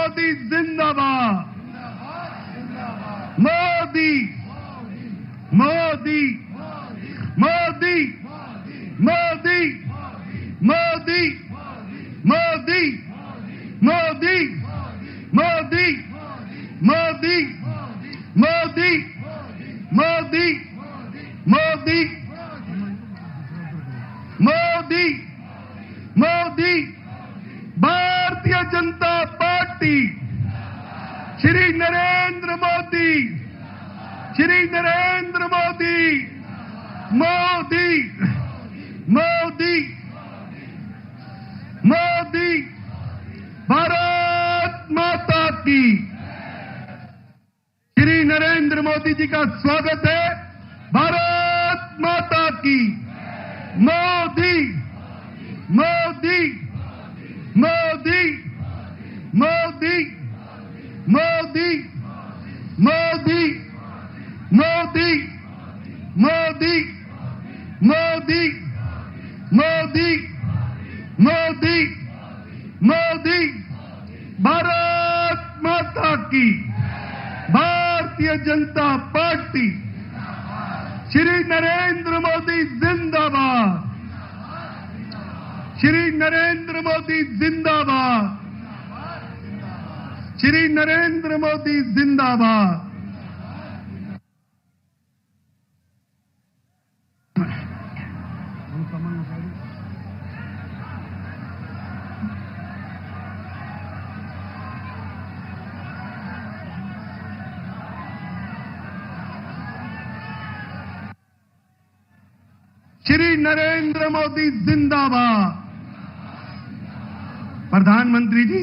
मोदी जिंदाबाद, मोदी मोदी मोदी मोदी मोदी मोदी मोदी मोदी मोदी मोदी मोदी मोदी मोदी मोदी भारतीय जनता पार्टी, श्री नरेंद्र मोदी, श्री नरेंद्र मोदी, मोदी मोदी मोदी, भारत माता की। श्री नरेंद्र मोदी जी का स्वागत है। भारत माता की। मोदी मोदी मोदी मोदी मोदी मोदी मोदी मोदी मोदी मोदी मोदी मोदी, भारत माता की। भारतीय जनता पार्टी, श्री नरेंद्र मोदी जिंदाबाद, श्री नरेंद्र मोदी जिंदाबाद, श्री नरेंद्र मोदी जिंदाबाद। श्री नरेंद्र मोदी जिंदाबाद। प्रधानमंत्री जी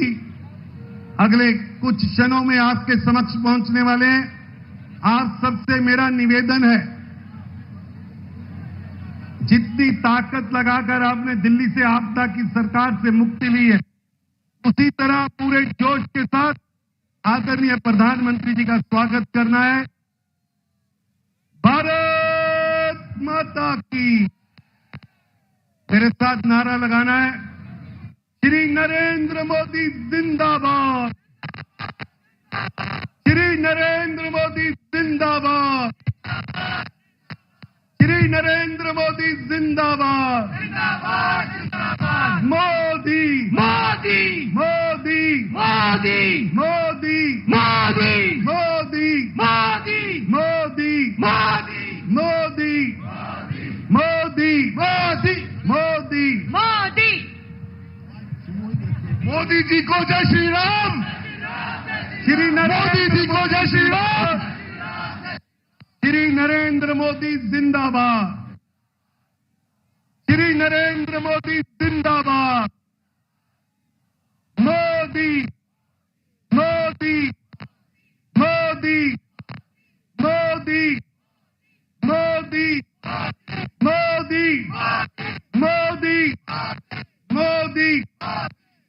अगले कुछ क्षणों में आपके समक्ष पहुंचने वाले हैं। आप सबसे मेरा निवेदन है, जितनी ताकत लगाकर आपने दिल्ली से आपदा की सरकार से मुक्ति ली है, उसी तरह पूरे जोश के साथ आदरणीय प्रधानमंत्री जी का स्वागत करना है। भारत माता की। मेरे साथ नारा लगाना है, श्री नरेंद्र मोदी जिंदाबाद, श्री नरेंद्र मोदी जिंदाबाद, श्री नरेंद्र मोदी जिंदाबाद, जिंदाबाद जिंदाबाद। मोदी मोदी मोदी मोदी मोदी मोदी मोदी मोदी मोदी मोदी मोदी मोदी मोदी मोदी। मोदी जी को जय श्री राम, श्री मोदी जी को जय श्री राम। श्री नरेंद्र मोदी जिंदाबाद, श्री नरेंद्र मोदी जिंदाबाद। मोदी मोदी मोदी मोदी मोदी मोदी मोदी मोदी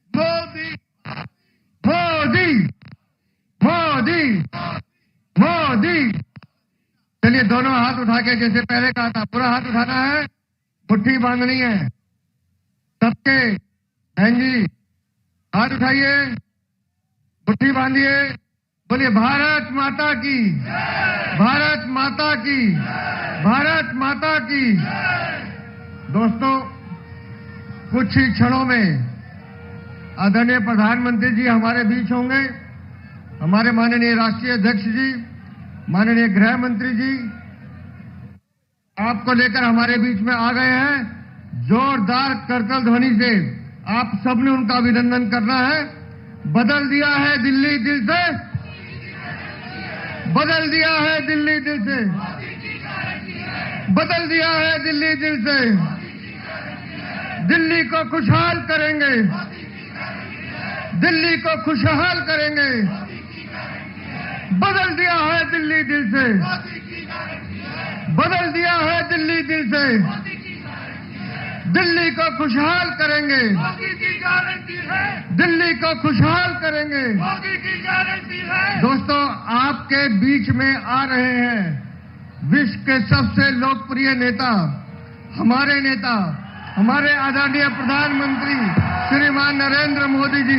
मोदी मोदी मोदी मोदी। चलिए दोनों हाथ उठा के, जैसे पहले कहा था, पूरा हाथ उठाना है, मुट्ठी बांधनी है सबके। बहन जी हाथ उठाइए, मुट्ठी बांधिए, बोलिए भारत माता की, भारत माता की, भारत माता की। दोस्तों, कुछ ही क्षणों में आदरणीय प्रधानमंत्री जी हमारे बीच होंगे। हमारे माननीय राष्ट्रीय अध्यक्ष जी, माननीय गृह मंत्री जी आपको लेकर हमारे बीच में आ गए हैं। जोरदार करतल ध्वनि से आप सबने उनका अभिनंदन करना है। बदल दिया है दिल्ली दिल से, बदल दिया है दिल्ली दिल से, बदल दिया है दिल्ली दिल से। दिल्ली को खुशहाल करेंगे, दिल्ली को खुशहाल करेंगे। बदल दिया है दिल्ली दिल से, बदल दिया है दिल्ली दिल से। दिल्ली को खुशहाल करेंगे, दिल्ली को खुशहाल करेंगे। दोस्तों, आपके बीच में आ रहे हैं विश्व के सबसे लोकप्रिय नेता, हमारे आदरणीय प्रधानमंत्री श्रीमान नरेंद्र मोदी जी।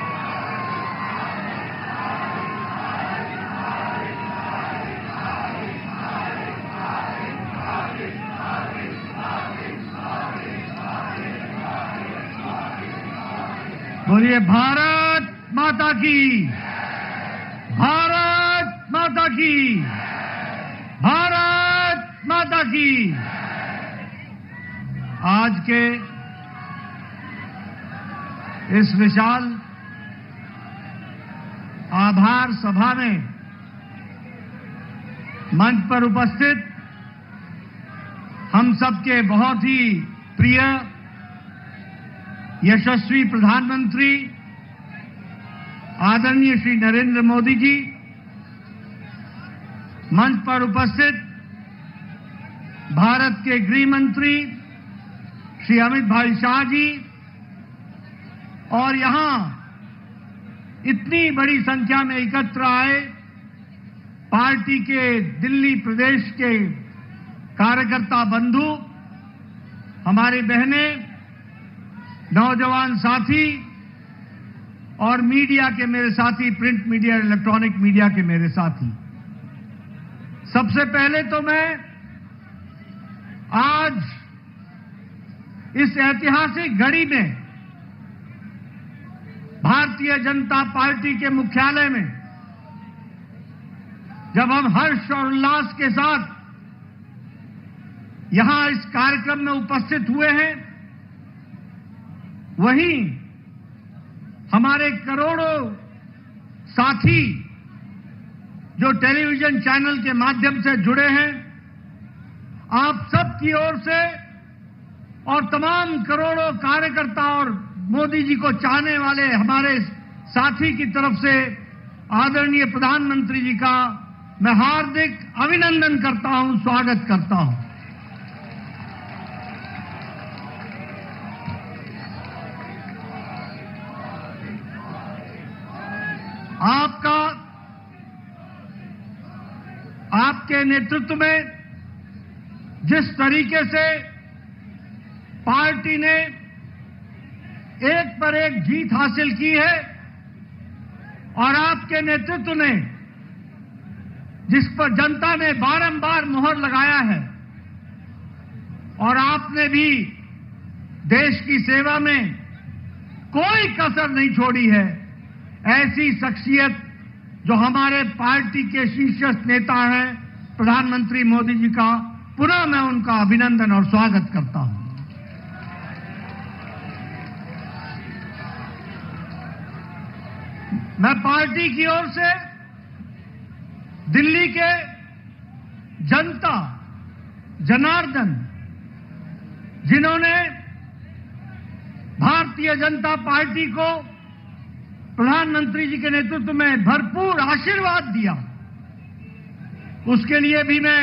बोलिए भारत माता की, भारत माता की, भारत माता की। आज के इस विशाल आभार सभा में मंच पर उपस्थित हम सबके बहुत ही प्रिय यशस्वी प्रधानमंत्री आदरणीय श्री नरेंद्र मोदी जी, मंच पर उपस्थित भारत के गृह मंत्री श्री अमित भाई शाह जी और यहां इतनी बड़ी संख्या में एकत्र आए पार्टी के दिल्ली प्रदेश के कार्यकर्ता बंधु, हमारी बहनें, नौजवान साथी और मीडिया के मेरे साथी, प्रिंट मीडिया, इलेक्ट्रॉनिक मीडिया के मेरे साथी। सबसे पहले तो मैं आज इस ऐतिहासिक घड़ी में भारतीय जनता पार्टी के मुख्यालय में जब हम हर्ष और उल्लास के साथ यहां इस कार्यक्रम में उपस्थित हुए हैं, वहीं हमारे करोड़ों साथी जो टेलीविजन चैनल के माध्यम से जुड़े हैं, आप सब की ओर से और तमाम करोड़ों कार्यकर्ता और मोदी जी को चाहने वाले हमारे साथी की तरफ से आदरणीय प्रधानमंत्री जी का मैं हार्दिक अभिनंदन करता हूं, स्वागत करता हूं। आपके नेतृत्व में जिस तरीके से पार्टी ने एक पर एक जीत हासिल की है और आपके नेतृत्व ने जिस पर जनता ने बारंबार मोहर लगाया है और आपने भी देश की सेवा में कोई कसर नहीं छोड़ी है, ऐसी शख्सियत जो हमारे पार्टी के शीर्षस्थ नेता हैं प्रधानमंत्री मोदी जी का, पुनः मैं उनका अभिनंदन और स्वागत करता हूं। मैं पार्टी की ओर से दिल्ली के जनता जनार्दन, जिन्होंने भारतीय जनता पार्टी को प्रधानमंत्री जी के नेतृत्व में भरपूर आशीर्वाद दिया, उसके लिए भी मैं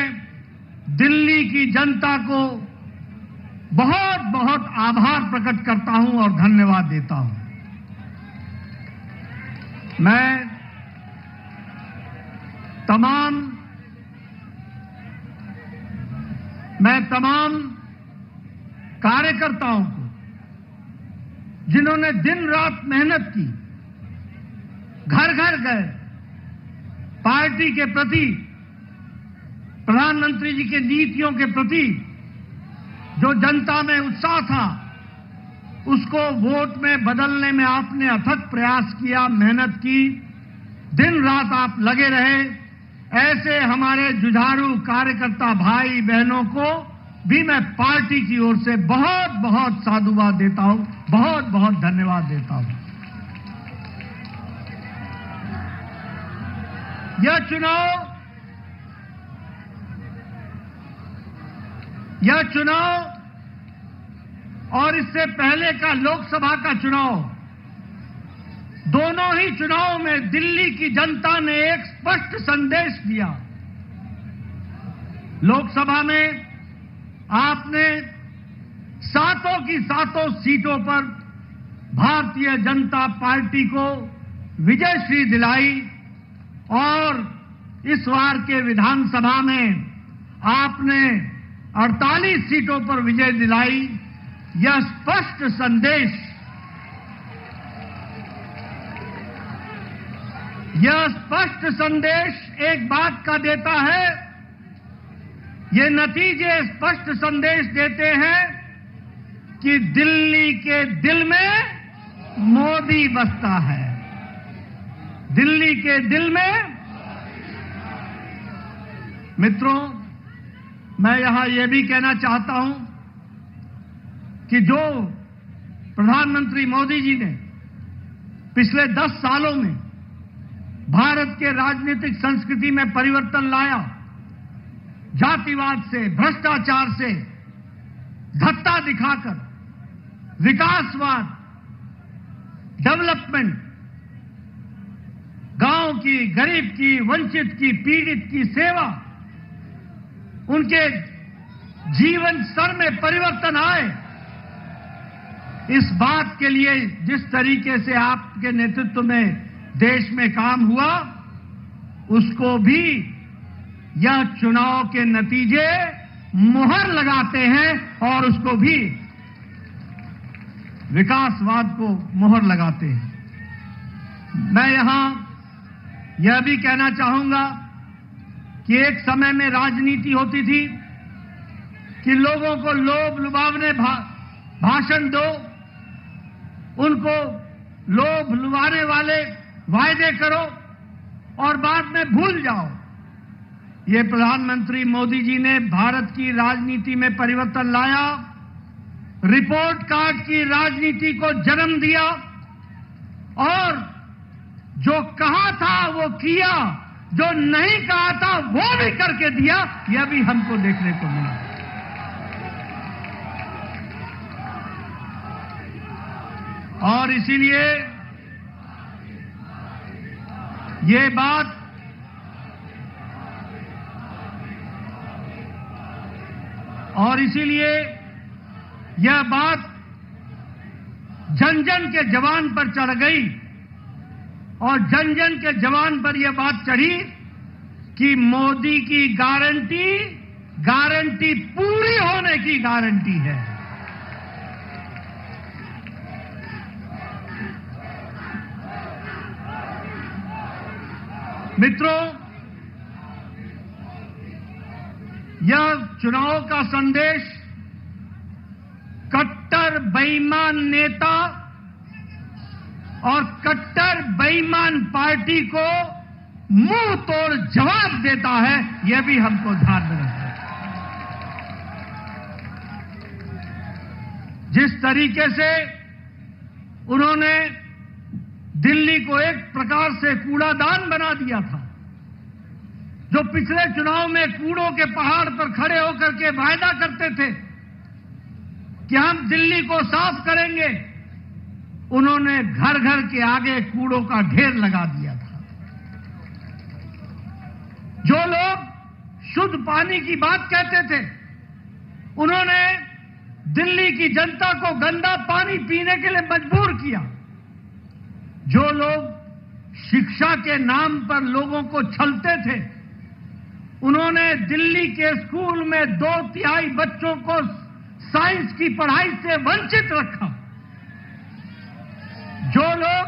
दिल्ली की जनता को बहुत बहुत आभार प्रकट करता हूं और धन्यवाद देता हूं। मैं तमाम कार्यकर्ताओं को, जिन्होंने दिन रात मेहनत की, घर घर गए, पार्टी के प्रति, प्रधानमंत्री जी की नीतियों के प्रति जो जनता में उत्साह था, उसको वोट में बदलने में आपने अथक प्रयास किया, मेहनत की, दिन रात आप लगे रहे। ऐसे हमारे जुझारू कार्यकर्ता भाई बहनों को भी मैं पार्टी की ओर से बहुत बहुत साधुवाद देता हूं, बहुत बहुत धन्यवाद देता हूं। यह चुनाव और इससे पहले का लोकसभा का चुनाव, दोनों ही चुनाव में दिल्ली की जनता ने एक स्पष्ट संदेश दिया। लोकसभा में आपने सातों की सातों सीटों पर भारतीय जनता पार्टी को विजयश्री दिलाई और इस बार के विधानसभा में आपने 48 सीटों पर विजय दिलाई। यह स्पष्ट संदेश एक बात का देता है, ये नतीजे स्पष्ट संदेश देते हैं कि दिल्ली के दिल में मोदी बसता है, दिल्ली के दिल में। मित्रों, मैं यहां यह भी कहना चाहता हूं कि जो प्रधानमंत्री मोदी जी ने पिछले 10 सालों में भारत के राजनीतिक संस्कृति में परिवर्तन लाया, जातिवाद से, भ्रष्टाचार से धत्ता दिखाकर विकासवाद, डेवलपमेंट, गांव की, गरीब की, वंचित की, पीड़ित की सेवा, उनके जीवन स्तर में परिवर्तन आए, इस बात के लिए जिस तरीके से आपके नेतृत्व में देश में काम हुआ, उसको भी यह चुनाव के नतीजे मुहर लगाते हैं और उसको भी विकासवाद को मुहर लगाते हैं। मैं यहां यह भी कहना चाहूंगा कि एक समय में राजनीति होती थी कि लोगों को लोभ लुभावने भाषण दो, उनको लोभ लुभाने वाले वायदे करो और बाद में भूल जाओ। ये प्रधानमंत्री मोदी जी ने भारत की राजनीति में परिवर्तन लाया, रिपोर्ट कार्ड की राजनीति को जन्म दिया और जो कहा था वो किया, जो नहीं कहा था वो भी करके दिया। यह भी हमको देखने को मिला। और इसीलिए ये बात यह बात जन जन के जवान पर चढ़ गई और जन जन के जवान पर यह बात चढ़ी कि मोदी की गारंटी पूरी होने की गारंटी है। मित्रों, यह चुनाव का संदेश कट्टर बेईमान नेता और कट्टर बेईमान पार्टी को मुंह तोड़ जवाब देता है। यह भी हमको ध्यान में रखना है। जिस तरीके से उन्होंने दिल्ली को एक प्रकार से कूड़ादान बना दिया था, जो पिछले चुनाव में कूड़ों के पहाड़ पर खड़े होकर के वायदा करते थे कि हम दिल्ली को साफ करेंगे, उन्होंने घर घर के आगे कूड़ों का ढेर लगा दिया था। जो लोग शुद्ध पानी की बात कहते थे, उन्होंने दिल्ली की जनता को गंदा पानी पीने के लिए मजबूर किया। जो लोग शिक्षा के नाम पर लोगों को छलते थे, उन्होंने दिल्ली के स्कूल में 2/3 बच्चों को साइंस की पढ़ाई से वंचित रखा। जो लोग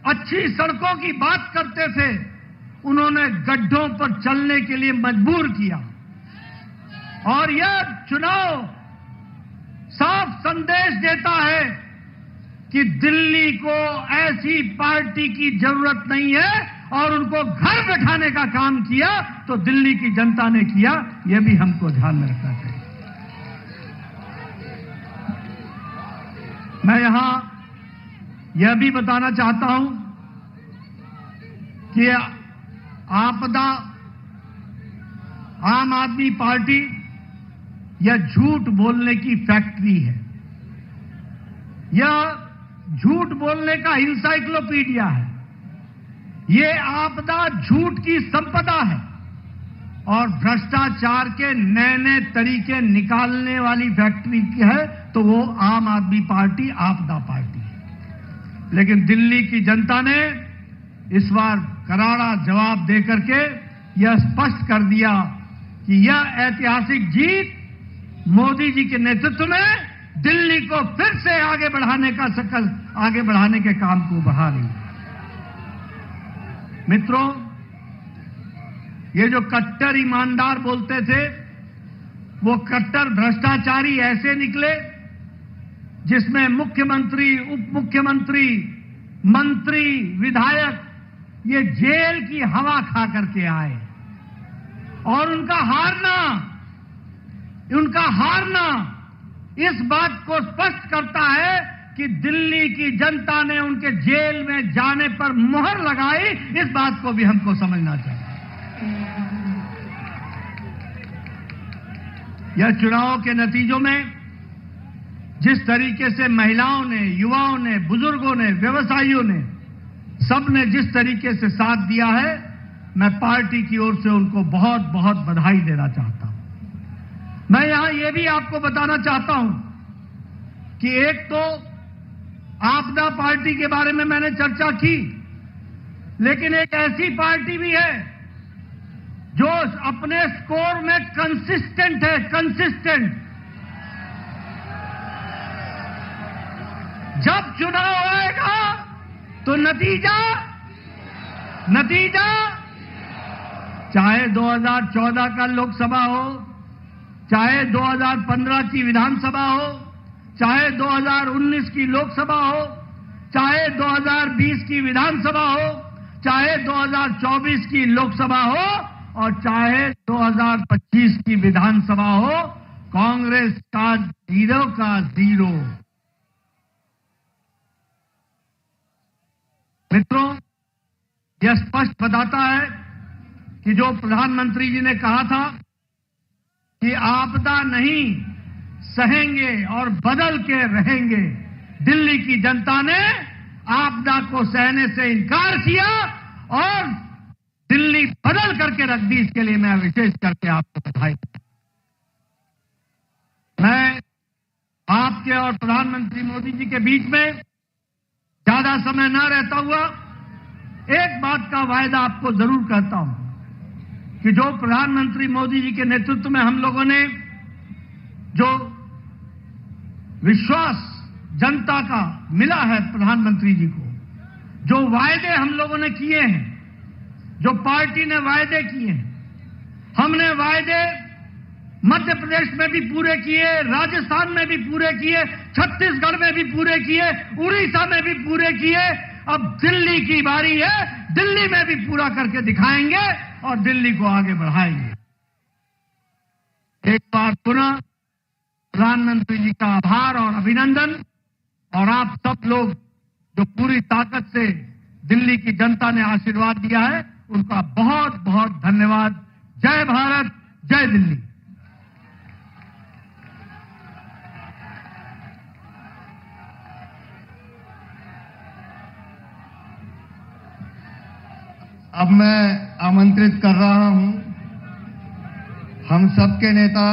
अच्छी सड़कों की बात करते थे, उन्होंने गड्ढों पर चलने के लिए मजबूर किया। और यह चुनाव साफ संदेश देता है कि दिल्ली को ऐसी पार्टी की जरूरत नहीं है और उनको घर बैठाने का काम किया तो दिल्ली की जनता ने किया। यह भी हमको ध्यान में रखना चाहिए। मैं यहां यह भी बताना चाहता हूं कि आपदा आम आदमी पार्टी यह झूठ बोलने की फैक्ट्री है। यह झूठ बोलने का इंसाइक्लोपीडिया है। यह आपदा झूठ की संपदा है और भ्रष्टाचार के नए नए तरीके निकालने वाली फैक्ट्री है तो वो आम आदमी पार्टी आपदा पार्टी है। लेकिन दिल्ली की जनता ने इस बार करारा जवाब देकर के यह स्पष्ट कर दिया कि यह ऐतिहासिक जीत मोदी जी के नेतृत्व में दिल्ली को फिर से आगे बढ़ाने के काम को बढ़ा रही है। मित्रों, ये जो कट्टर ईमानदार बोलते थे, वो कट्टर भ्रष्टाचारी ऐसे निकले जिसमें मुख्यमंत्री, उप मुख्यमंत्री, मंत्री, विधायक ये जेल की हवा खा करके आए और उनका हारना इस बात को स्पष्ट करता है कि दिल्ली की जनता ने उनके जेल में जाने पर मुहर लगाई। इस बात को भी हमको समझना चाहिए। यह चुनाव के नतीजों में जिस तरीके से महिलाओं ने, युवाओं ने, बुजुर्गों ने, व्यवसायियों ने, सबने जिस तरीके से साथ दिया है, मैं पार्टी की ओर से उनको बहुत बहुत बधाई देना चाहता हूं। मैं यहां यह भी आपको बताना चाहता हूं कि एक तो आपदा पार्टी के बारे में मैंने चर्चा की, लेकिन एक ऐसी पार्टी भी है जो अपने स्कोर में कंसिस्टेंट है, कंसिस्टेंट। जब चुनाव आएगा तो नतीजा चाहे 2014 का लोकसभा हो, चाहे 2015 की विधानसभा हो, चाहे 2019 की लोकसभा हो, चाहे 2020 की विधानसभा हो, चाहे 2024 की लोकसभा हो और चाहे 2025 की विधानसभा हो, कांग्रेस का जीरो। मित्रों, यह स्पष्ट बताता है कि जो प्रधानमंत्री जी ने कहा था कि आपदा नहीं सहेंगे और बदल के रहेंगे, दिल्ली की जनता ने आपदा को सहने से इनकार किया और दिल्ली बदल करके रख दी। इसके लिए मैं विशेष करके आपको बधाई देता हूं। मैं आपके और प्रधानमंत्री मोदी जी के बीच में ज्यादा समय न रहता हुआ एक बात का वायदा आपको जरूर करता हूं कि जो प्रधानमंत्री मोदी जी के नेतृत्व में हम लोगों ने जो विश्वास जनता का मिला है प्रधानमंत्री जी को, जो वायदे हम लोगों ने किए हैं, जो पार्टी ने वायदे किए हैं, हमने वायदे मध्य प्रदेश में भी पूरे किए, राजस्थान में भी पूरे किए, छत्तीसगढ़ में भी पूरे किए, उड़ीसा में भी पूरे किए। अब दिल्ली की बारी है, दिल्ली में भी पूरा करके दिखाएंगे और दिल्ली को आगे बढ़ाएंगे। एक बार पुनः प्रधानमंत्री जी का आभार और अभिनंदन, और आप सब लोग जो पूरी ताकत से दिल्ली की जनता ने आशीर्वाद दिया है, उनका बहुत बहुत धन्यवाद। जय भारत, जय दिल्ली। अब मैं आमंत्रित कर रहा हूं हम सबके नेता,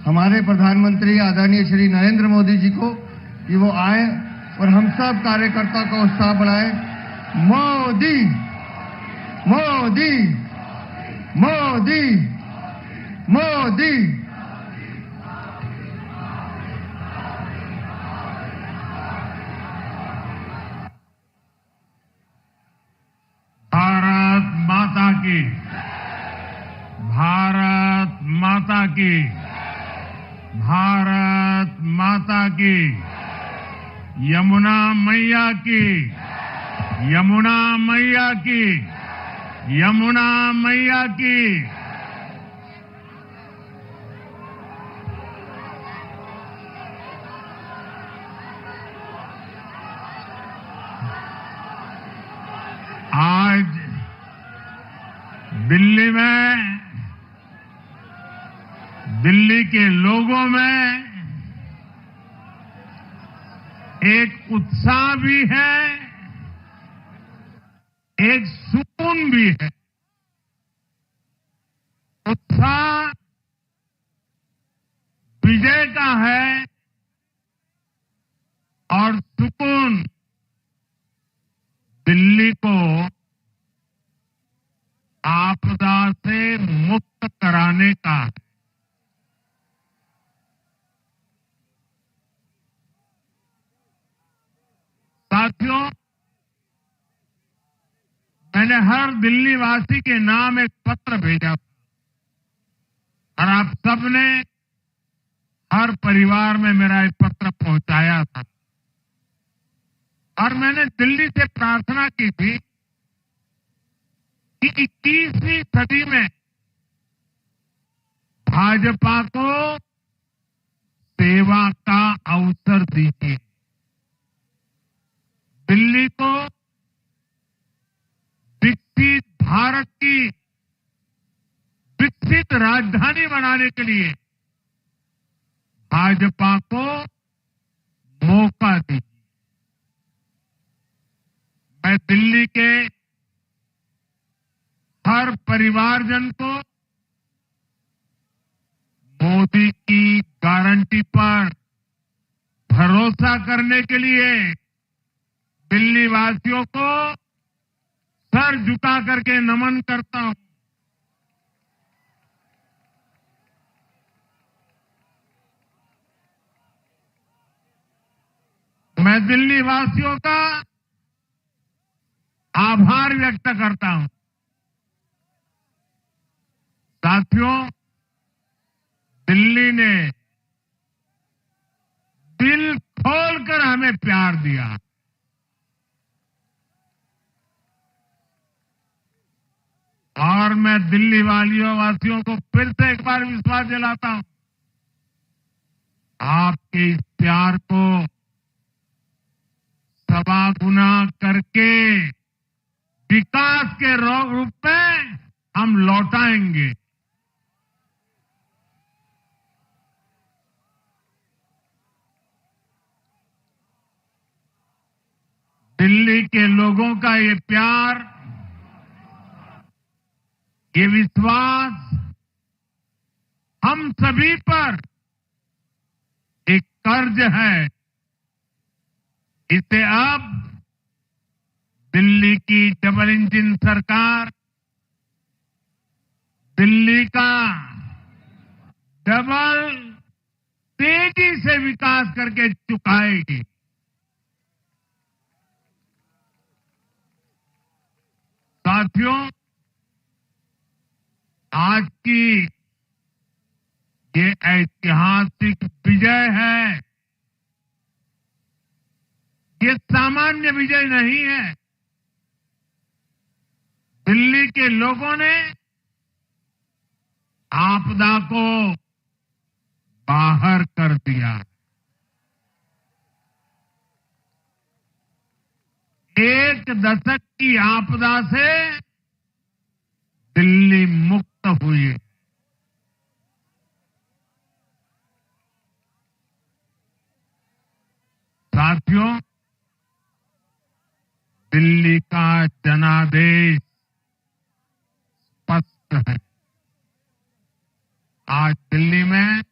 हमारे प्रधानमंत्री आदरणीय श्री नरेंद्र मोदी जी को कि वो आए और हम सब कार्यकर्ता का उत्साह बढ़ाएं। मोदी मोदी मोदी मोदी। भारत माता की, भारत माता की, भारत माता की, यमुना मैया की, यमुना मैया की, यमुना मैया की। आज दिल्ली में, दिल्ली के लोगों में एक उत्साह भी है, एक सुकून भी है। उत्साह विजय का है और सुकून दिल्ली को आपदा से मुक्त कराने का है। साथियों, मैंने हर दिल्ली वासी के नाम एक पत्र भेजा और आप सबने हर परिवार में मेरा एक पत्र पहुंचाया था और मैंने दिल्ली से प्रार्थना की थी कि 21वीं सदी में भाजपा को सेवा का अवसर दीजिए, दिल्ली को विकसित भारत की विकसित राजधानी बनाने के लिए भाजपा को मौका दीजिए। मैं दिल्ली के हर परिवारजन को मोदी की गारंटी पर भरोसा करने के लिए दिल्ली वासियों को सर झुका करके नमन करता हूं। मैं दिल्ली वासियों का आभार व्यक्त करता हूं। साथियों, दिल्ली ने दिल खोलकर हमें प्यार दिया। और मैं दिल्ली वासियों को फिर से एक बार विश्वास दिलाता हूं, आपके इस प्यार को सवा गुना करके विकास के रूप में हम लौटाएंगे। दिल्ली के लोगों का ये प्यार, ये विश्वास हम सभी पर एक कर्ज है। इसे अब दिल्ली की डबल इंजन सरकार, दिल्ली का डबल तेजी से विकास करके चुकाएगी। साथियों, आज की ये ऐतिहासिक विजय है, ये सामान्य विजय नहीं है। दिल्ली के लोगों ने आपदा को बाहर कर दिया। एक दशक की आपदा से दिल्ली मुक्त हुई। साथियों, दिल्ली का जनादेश स्पष्ट है। आज दिल्ली में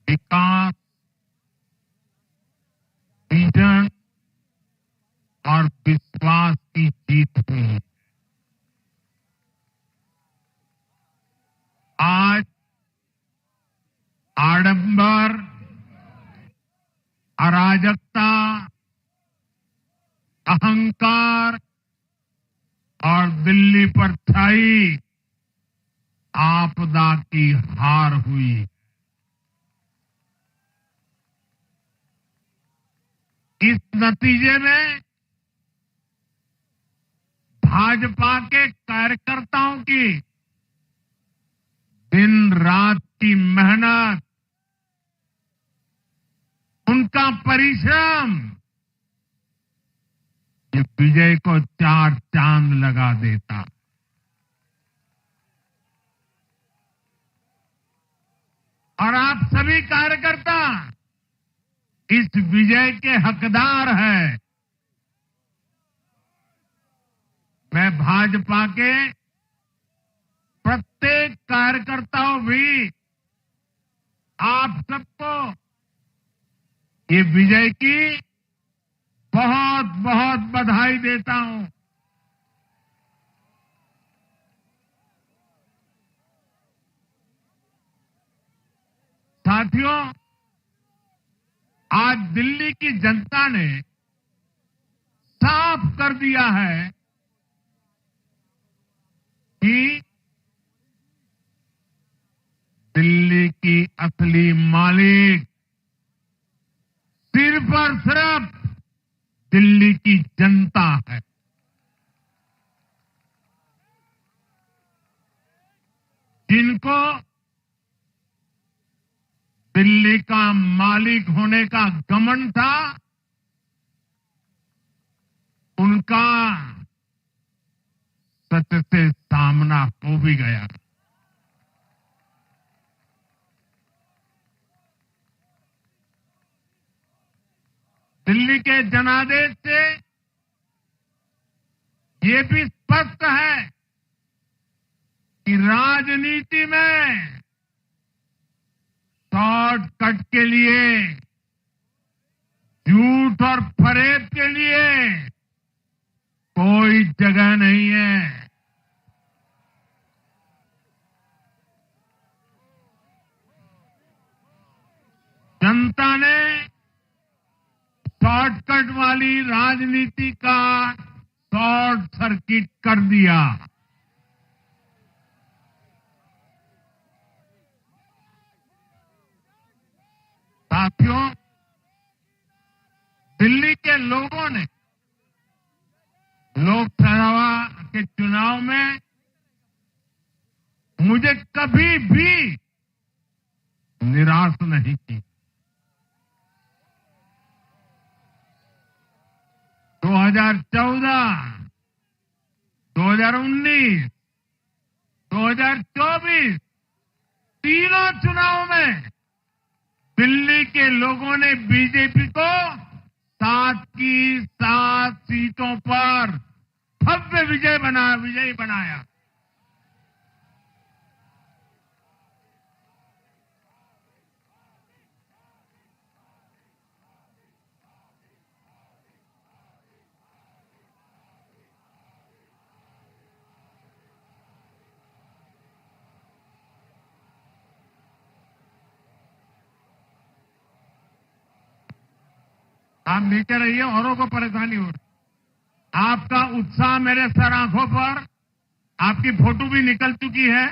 विकास, विजन और विश्वास की जीत हुई है। आज आडंबर, अराजकता, अहंकार और दिल्ली पर छाई आपदा की हार हुई। इस नतीजे में भाजपा के कार्यकर्ताओं की दिन रात की मेहनत, उनका परिश्रम ये विजय को चार चांद लगा देता। और आप सभी कार्यकर्ता इस विजय के हकदार हैं। मैं भाजपा के प्रत्येक कार्यकर्ताओं भी आप सबको ये विजय की बहुत बहुत बधाई देता हूं। साथियों, आज दिल्ली की जनता ने साफ कर दिया है कि दिल्ली की असली मालिक सिर्फ और सिर्फ दिल्ली की जनता है। जिनको दिल्ली का मालिक होने का घमंड था, उनका सत्य से सामना हो भी गया। दिल्ली के जनादेश से ये भी स्पष्ट है कि राजनीति में शॉर्टकट के लिए, झूठ और फरेब के लिए कोई जगह नहीं है। जनता ने शॉर्टकट वाली राजनीति का शॉर्ट सर्किट कर दिया। साथियों, दिल्ली के लोगों ने लोकसभा के चुनाव में मुझे कभी भी निराश नहीं की। 2014, 2019, 2024 तीनों चुनाव में दिल्ली के लोगों ने बीजेपी को 7 की 7 सीटों पर भव्य विजयी बनाया। आप नीचे रहिए, औरों को परेशानी हो रही। आपका उत्साह मेरे सर आंखों पर, आपकी फोटो भी निकल चुकी है,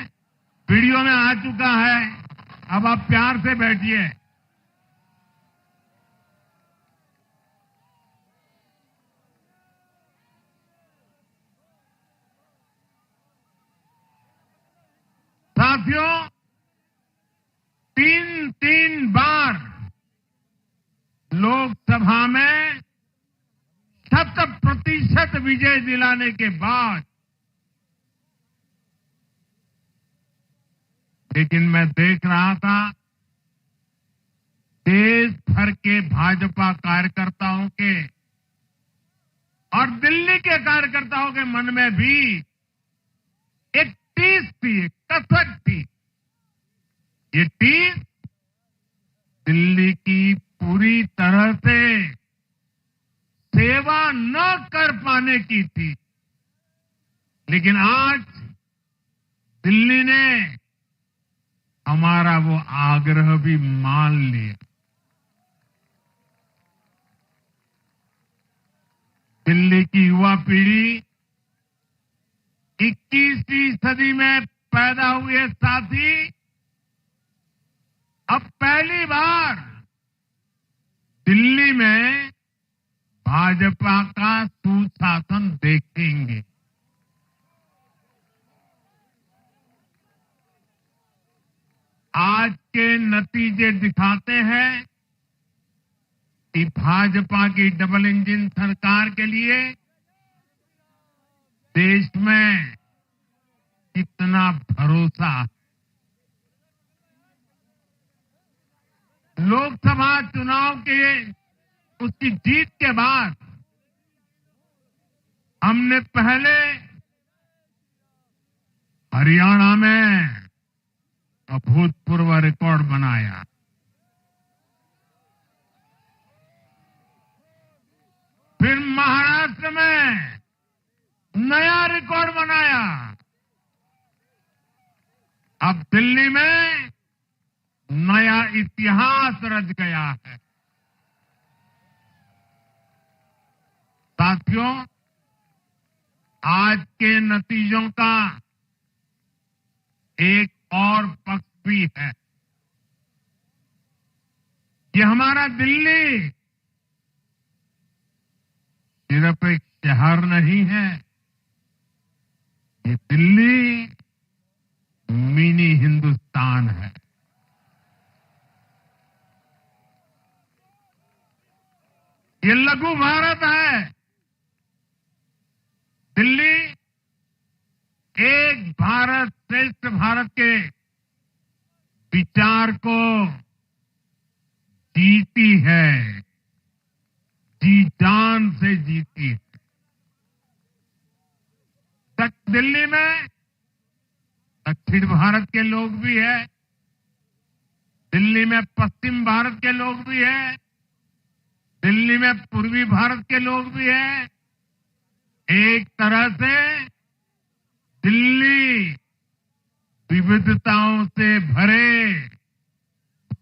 वीडियो में आ चुका है। अब आप प्यार से बैठिए। साथियों, 3 बार लोकसभा में 100% विजय दिलाने के बाद, लेकिन मैं देख रहा था देश भर के भाजपा कार्यकर्ताओं के और दिल्ली के कार्यकर्ताओं के मन में भी एक टीस थी, एक कसक थी। ये टीस दिल्ली की पूरी तरह से सेवा न कर पाने की थी। लेकिन आज दिल्ली ने हमारा वो आग्रह भी मान लिया। दिल्ली की युवा पीढ़ी 21वीं सदी में पैदा हुए साथी अब पहली बार दिल्ली में भाजपा का सुशासन देखेंगे। आज के नतीजे दिखाते हैं कि भाजपा की डबल इंजन सरकार के लिए देश में कितना भरोसा है। लोकसभा चुनाव के उसकी जीत के बाद हमने पहले हरियाणा में अभूतपूर्व रिकॉर्ड बनाया। फिर महाराष्ट्र में नया रिकॉर्ड बनाया। अब दिल्ली में नया इतिहास रच गया है। साथियों, आज के नतीजों का एक और पक्ष भी है। ये हमारा दिल्ली सिर्फ एक शहर नहीं है, ये दिल्ली मिनी हिंदुस्तान है। ये लघु भारत है। दिल्ली एक भारत श्रेष्ठ भारत के विचार को जीती है, जी जान से जीती है। दिल्ली में दक्षिण भारत के लोग भी हैं, दिल्ली में पश्चिम भारत के लोग भी हैं, दिल्ली में पूर्वी भारत के लोग भी हैं। एक तरह से दिल्ली विविधताओं से भरे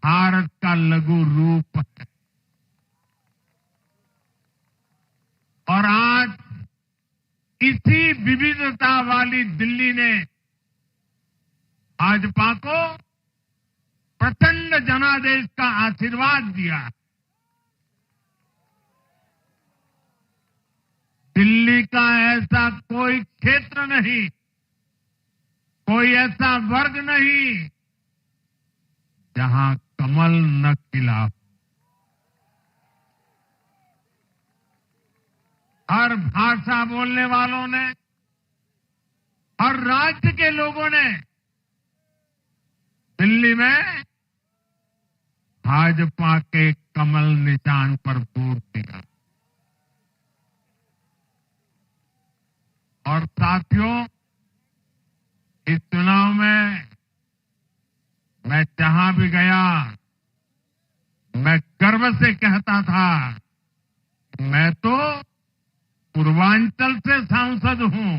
भारत का लघु रूप है। और आज इसी विविधता वाली दिल्ली ने भाजपा को प्रचंड जनादेश का आशीर्वाद दिया। दिल्ली का ऐसा कोई क्षेत्र नहीं, कोई ऐसा वर्ग नहीं जहां कमल न खिला। हर भाषा बोलने वालों ने, हर राज्य के लोगों ने दिल्ली में भाजपा के कमल निशान पर वोट दिया। और साथियों, इस चुनाव में मैं जहां भी गया, मैं गर्व से कहता था, मैं तो पूर्वांचल से सांसद हूं।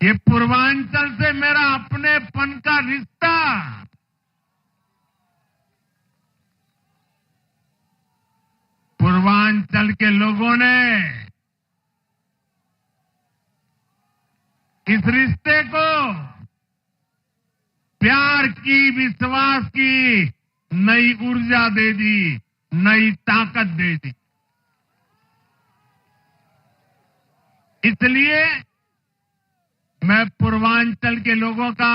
ये पूर्वांचल से मेरा अपनेपन का रिश्ता, पूर्वांचल के लोगों ने इस रिश्ते को प्यार की, विश्वास की नई ऊर्जा दे दी, नई ताकत दे दी। इसलिए मैं पूर्वांचल के लोगों का,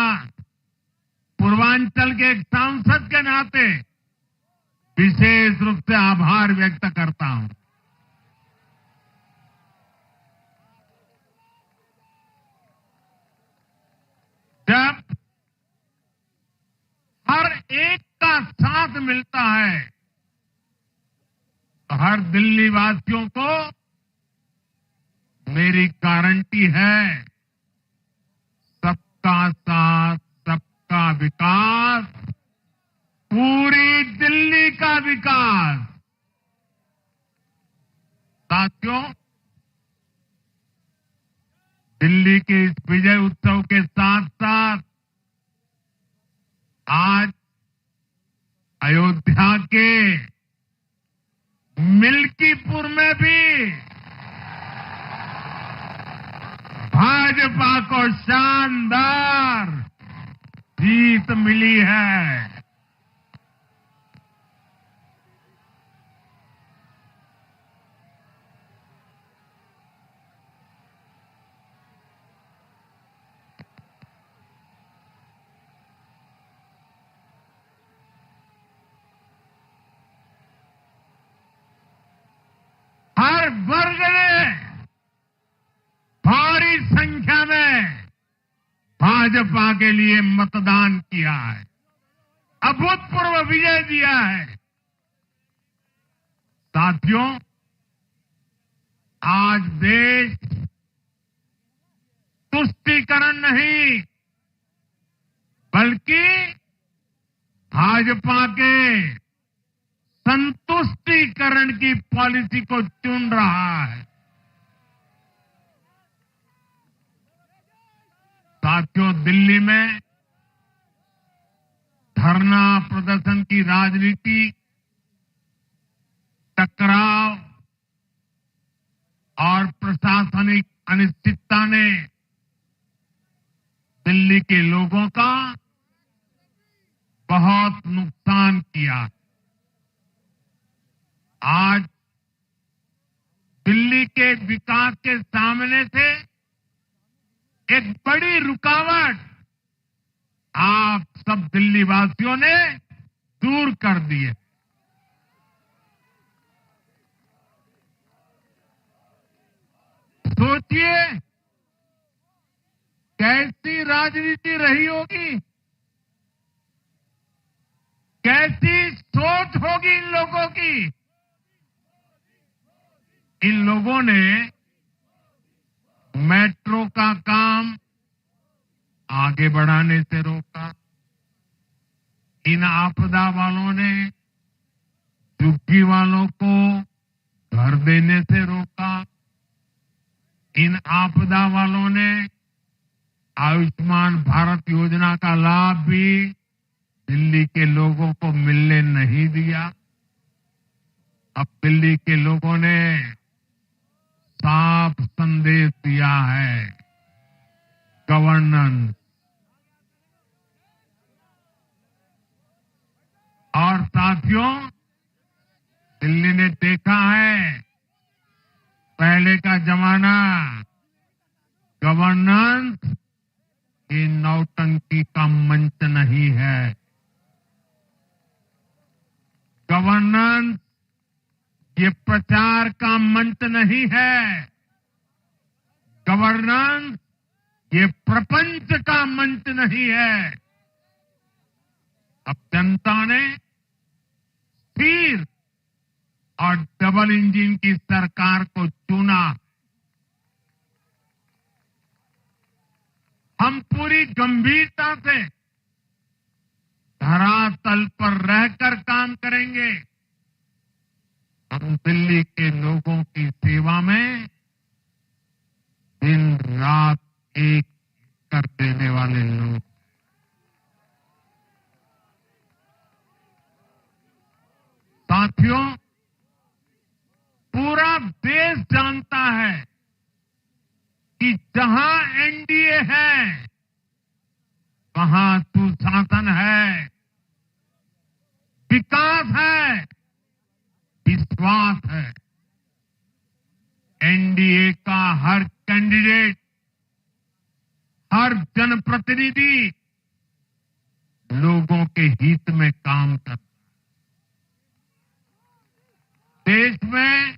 पूर्वांचल के एक सांसद के नाते विशेष रूप से आभार व्यक्त करता हूं। जब हर एक का साथ मिलता है तो हर दिल्ली वासियों को मेरी गारंटी है, सबका साथ, सबका विकास, पूरी दिल्ली का विकास। साथियों, दिल्ली के इस विजय उत्सव के साथ साथ आज अयोध्या के मिल्कीपुर में भी भाजपा को शानदार जीत मिली है। हर वर्ग ने भारी संख्या में भाजपा के लिए मतदान किया है, अभूतपूर्व विजय दिया है। साथियों, आज देश तुष्टीकरण नहीं बल्कि भाजपा के संतुष्टीकरण की पॉलिसी को चुन रहा है। साथियों, दिल्ली में धरना प्रदर्शन की राजनीति, टकराव, और प्रशासनिक अनिश्चितता ने दिल्ली के लोगों का बहुत नुकसान किया। आज दिल्ली के विकास के सामने से एक बड़ी रुकावट आप सब दिल्ली वासियों ने दूर कर दी है। सोचिए कैसी राजनीति रही होगी, कैसी सोच होगी इन लोगों की। इन लोगों ने मेट्रो का काम आगे बढ़ाने से रोका। इन आपदा वालों ने झुग्गी वालों को घर देने से रोका। इन आपदा वालों ने आयुष्मान भारत योजना का लाभ भी दिल्ली के लोगों को मिलने नहीं दिया। अब दिल्ली के लोगों ने साफ संदेश दिया है, गवर्नेंस। और साथियों, दिल्ली ने देखा है पहले का जमाना, गवर्नेंस ये नौटंकी का मंच नहीं है। गवर्नेंस ये प्रचार का मंच नहीं है। गवर्नेंस ये प्रपंच का मंच नहीं है। अब जनता ने स्थिर और डबल इंजन की सरकार को चुना। हम पूरी गंभीरता से धरातल पर रहकर काम करेंगे। हम दिल्ली के लोगों की सेवा में दिन रात एक कर देने वाले लोग। साथियों, पूरा देश जानता है कि जहां एनडीए है वहां सुशासन है, विकास है, विश्वास है। एनडीए का हर कैंडिडेट, हर जनप्रतिनिधि लोगों के हित में काम करता है। देश में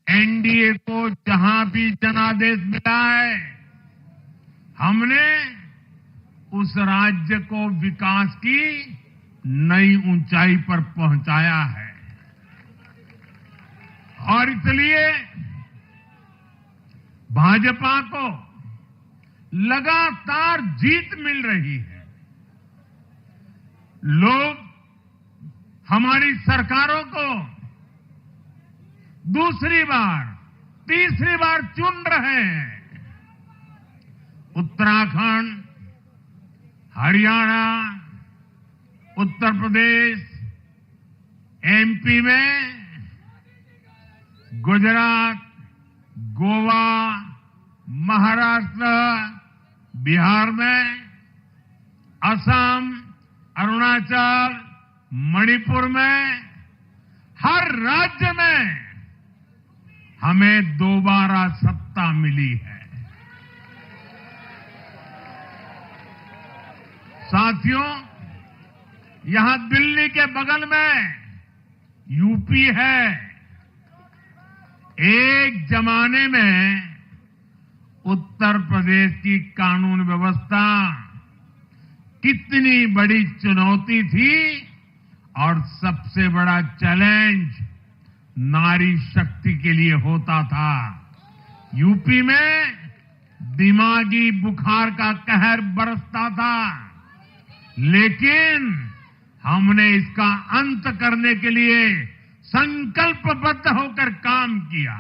एनडीए को जहां भी जनादेश मिला है, हमने उस राज्य को विकास की नई ऊंचाई पर पहुंचाया है। और इसलिए भाजपा को लगातार जीत मिल रही है। लोग हमारी सरकारों को दूसरी बार, तीसरी बार चुन रहे हैं। उत्तराखंड, हरियाणा, उत्तर प्रदेश, एमपी में, गुजरात, गोवा, महाराष्ट्र, बिहार में, असम, अरुणाचल, मणिपुर में, हर राज्य में हमें दोबारा सत्ता मिली है। साथियों, यहां दिल्ली के बगल में यूपी है। एक जमाने में उत्तर प्रदेश की कानून व्यवस्था कितनी बड़ी चुनौती थी और सबसे बड़ा चैलेंज नारी शक्ति के लिए होता था। यूपी में दिमागी बुखार का कहर बरसता था, लेकिन हमने इसका अंत करने के लिए संकल्पबद्ध होकर काम किया।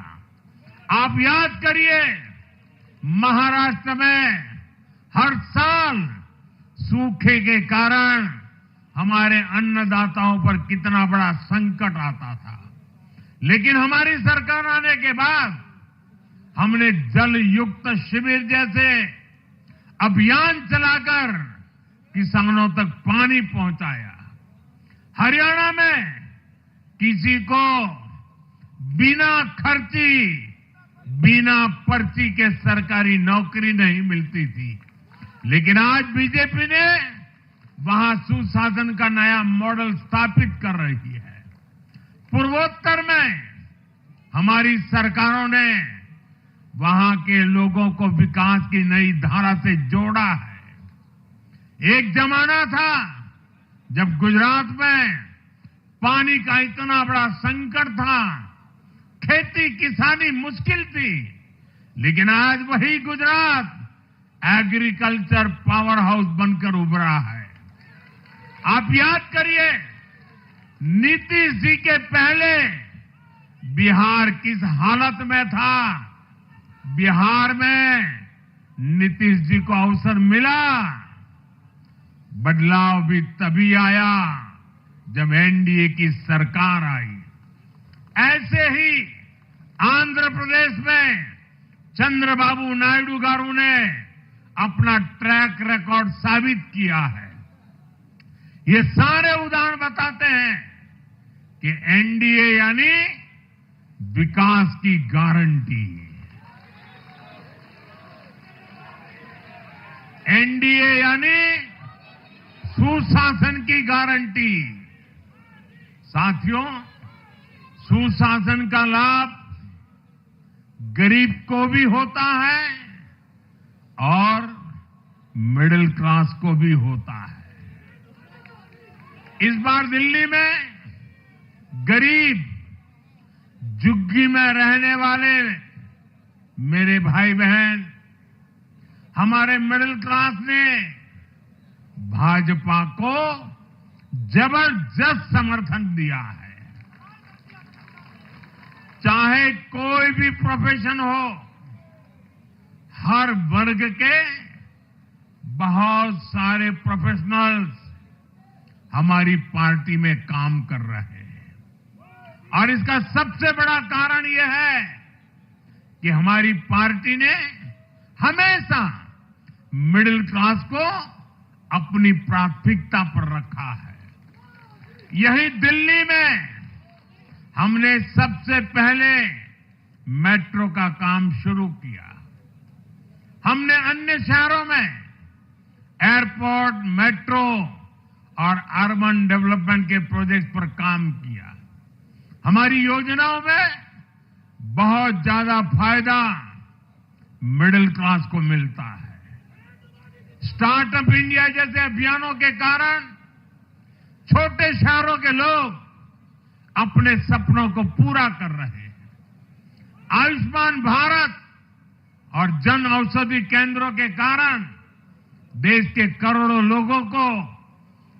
आप याद करिए, महाराष्ट्र में हर साल सूखे के कारण हमारे अन्नदाताओं पर कितना बड़ा संकट आता था, लेकिन हमारी सरकार आने के बाद हमने जल युक्त शिविर जैसे अभियान चलाकर किसानों तक पानी पहुंचाया। हरियाणा में किसी को बिना खर्ची, बिना पर्ची के सरकारी नौकरी नहीं मिलती थी, लेकिन आज बीजेपी ने वहां सुशासन का नया मॉडल स्थापित कर रही है। पूर्वोत्तर में हमारी सरकारों ने वहां के लोगों को विकास की नई धारा से जोड़ा है। एक जमाना था जब गुजरात में पानी का इतना बड़ा संकट था, खेती किसानी मुश्किल थी, लेकिन आज वही गुजरात एग्रीकल्चर पावर हाउस बनकर उभरा है। आप याद करिए, नीतीश जी के पहले बिहार किस हालत में था। बिहार में नीतीश जी को अवसर मिला, बदलाव भी तभी आया जब एनडीए की सरकार आई। ऐसे ही आंध्र प्रदेश में चंद्रबाबू नायडू गारू ने अपना ट्रैक रिकॉर्ड साबित किया है। ये सारे उदाहरण बताते हैं कि एनडीए यानी विकास की गारंटी। एनडीए यानी सुशासन की गारंटी। साथियों, सुशासन का लाभ गरीब को भी होता है और मिडिल क्लास को भी होता है। इस बार दिल्ली में गरीब, झुग्गी में रहने वाले मेरे भाई बहन, हमारे मिडिल क्लास ने भाजपा को जबरदस्त समर्थन दिया है। चाहे कोई भी प्रोफेशन हो, हर वर्ग के बहुत सारे प्रोफेशनल्स हमारी पार्टी में काम कर रहे हैं। और इसका सबसे बड़ा कारण यह है कि हमारी पार्टी ने हमेशा मिडिल क्लास को अपनी प्राथमिकता पर रखा है। यही दिल्ली में हमने सबसे पहले मेट्रो का काम शुरू किया। हमने अन्य शहरों में एयरपोर्ट, मेट्रो और अर्बन डेवलपमेंट के प्रोजेक्ट पर काम किया। हमारी योजनाओं में बहुत ज्यादा फायदा मिडिल क्लास को मिलता है। स्टार्टअप इंडिया जैसे अभियानों के कारण छोटे शहरों के लोग अपने सपनों को पूरा कर रहे हैं। आयुष्मान भारत और जन औषधि केंद्रों के कारण देश के करोड़ों लोगों को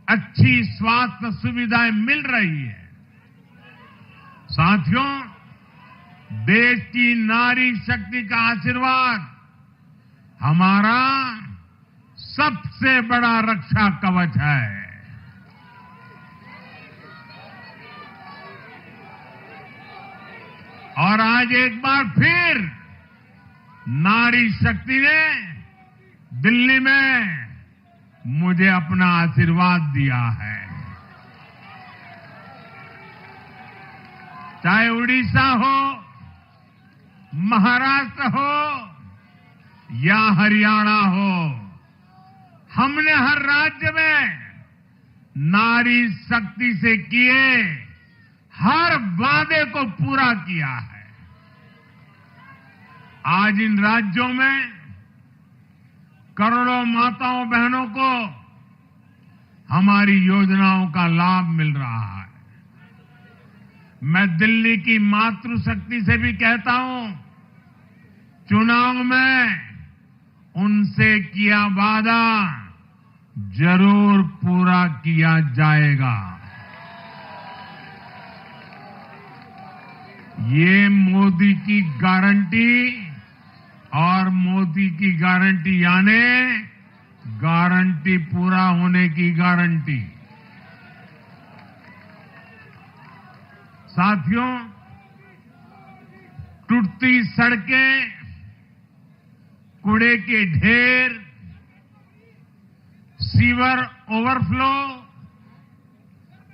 अच्छी स्वास्थ्य सुविधाएं मिल रही है। साथियों, देश की नारी शक्ति का आशीर्वाद हमारा सबसे बड़ा रक्षा कवच है। और आज एक बार फिर नारी शक्ति ने दिल्ली में मुझे अपना आशीर्वाद दिया है। चाहे उड़ीसा हो, महाराष्ट्र हो या हरियाणा हो, हमने हर राज्य में नारी शक्ति से किए हर वादे को पूरा किया है। आज इन राज्यों में करोड़ों माताओं बहनों को हमारी योजनाओं का लाभ मिल रहा है। मैं दिल्ली की मातृशक्ति से भी कहता हूं, चुनाव में उनसे किया वादा जरूर पूरा किया जाएगा। ये मोदी की गारंटी और मोदी की गारंटी यानी गारंटी पूरा होने की गारंटी। साथियों, टूटती सड़कें, कूड़े के ढेर, सीवर ओवरफ्लो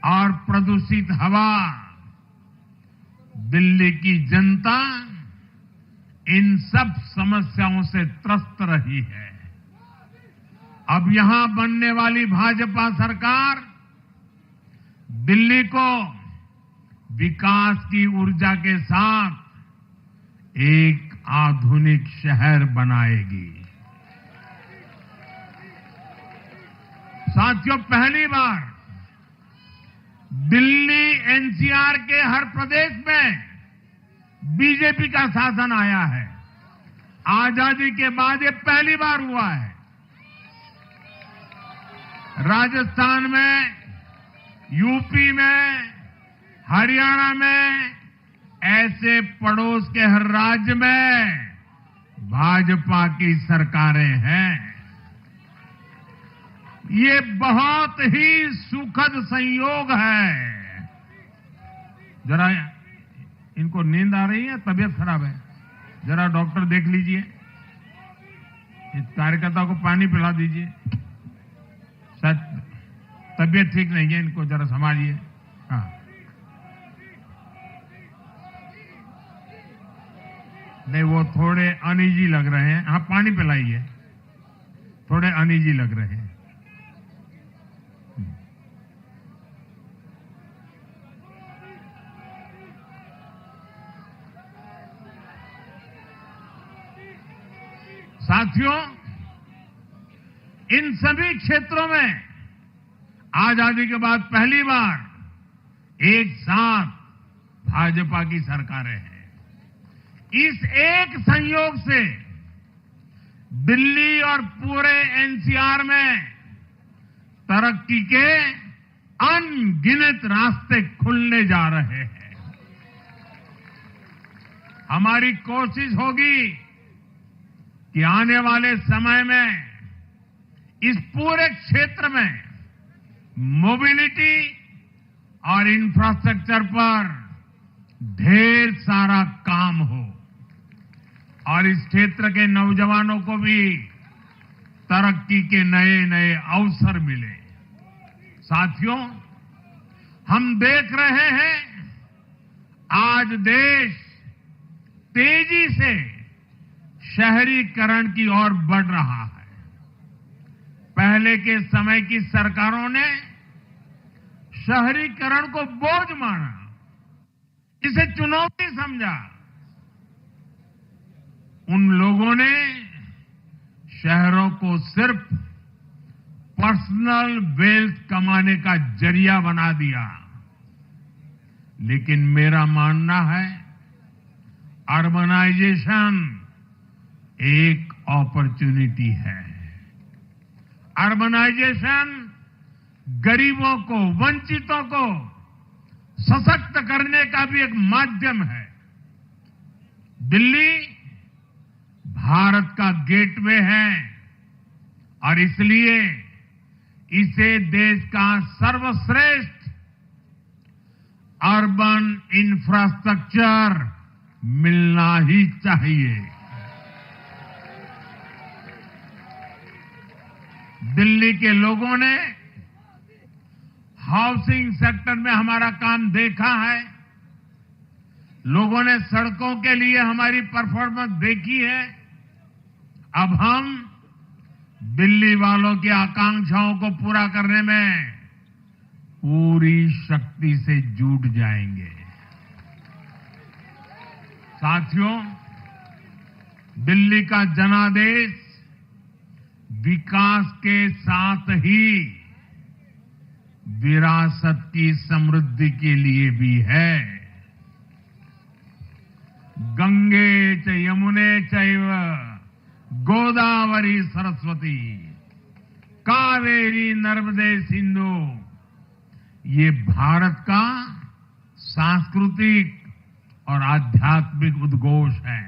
और प्रदूषित हवा, दिल्ली की जनता इन सब समस्याओं से त्रस्त रही है। अब यहां बनने वाली भाजपा सरकार दिल्ली को विकास की ऊर्जा के साथ एक आधुनिक शहर बनाएगी। साथियों, पहली बार दिल्ली एनसीआर के हर प्रदेश में बीजेपी का शासन आया है। आजादी के बाद ये पहली बार हुआ है। राजस्थान में, यूपी में, हरियाणा में, ऐसे पड़ोस के हर राज्य में भाजपा की सरकारें हैं। ये बहुत ही सुखद संयोग है। जरा इनको नींद आ रही है, तबीयत खराब है, जरा डॉक्टर देख लीजिए। इस कार्यकर्ता को पानी पिला दीजिए, शायद तबीयत ठीक नहीं है, इनको जरा संभालिए। हाँ, नहीं, वो थोड़े अनईजी लग रहे हैं। हाँ, पानी पिलाइए, थोड़े अनईजी लग रहे हैं। साथियों, इन सभी क्षेत्रों में आजादी के बाद पहली बार एक साथ भाजपा की सरकारें हैं। इस एक संयोग से दिल्ली और पूरे एनसीआर में तरक्की के अनगिनत रास्ते खुलने जा रहे हैं। हमारी कोशिश होगी कि आने वाले समय में इस पूरे क्षेत्र में मोबिलिटी और इंफ्रास्ट्रक्चर पर ढेर सारा काम हो और इस क्षेत्र के नौजवानों को भी तरक्की के नए नए अवसर मिले। साथियों, हम देख रहे हैं आज देश तेजी से शहरीकरण की ओर बढ़ रहा है। पहले के समय की सरकारों ने शहरीकरण को बोझ माना, इसे चुनौती समझा। उन लोगों ने शहरों को सिर्फ पर्सनल वेल्थ कमाने का जरिया बना दिया। लेकिन मेरा मानना है, अर्बनाइजेशन एक अपॉर्चुनिटी है। अर्बनाइजेशन गरीबों को, वंचितों को सशक्त करने का भी एक माध्यम है। दिल्ली भारत का गेटवे है और इसलिए इसे देश का सर्वश्रेष्ठ अर्बन इंफ्रास्ट्रक्चर मिलना ही चाहिए। दिल्ली के लोगों ने हाउसिंग सेक्टर में हमारा काम देखा है। लोगों ने सड़कों के लिए हमारी परफॉर्मेंस देखी है। अब हम दिल्ली वालों की आकांक्षाओं को पूरा करने में पूरी शक्ति से जुट जाएंगे। साथियों, दिल्ली का जनादेश विकास के साथ ही विरासत की समृद्धि के लिए भी है। गंगे च यमुने चैव गोदावरी सरस्वती कावेरी नर्मदे सिंधु, ये भारत का सांस्कृतिक और आध्यात्मिक उद्घोष है।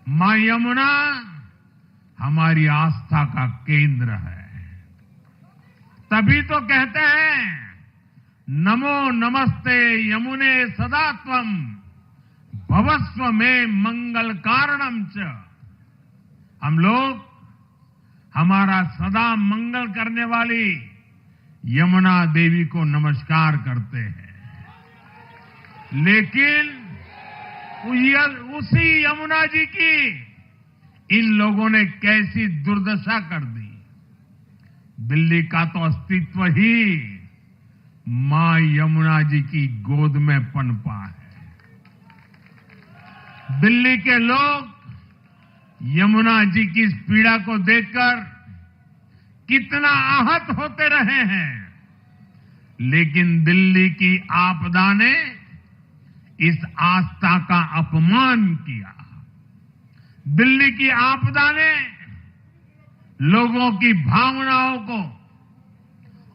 मां यमुना हमारी आस्था का केंद्र है। तभी तो कहते हैं, नमो नमस्ते यमुने सदा त्वं भवस्व में मंगल कारणम च। हम लोग हमारा सदा मंगल करने वाली यमुना देवी को नमस्कार करते हैं, लेकिन उसी यमुना जी की इन लोगों ने कैसी दुर्दशा कर दी। दिल्ली का तो अस्तित्व ही मां यमुना जी की गोद में पनपा है। दिल्ली के लोग यमुना जी की इस पीड़ा को देखकर कितना आहत होते रहे हैं, लेकिन दिल्ली की आपदा ने इस आस्था का अपमान किया। दिल्ली की आपदा ने लोगों की भावनाओं को,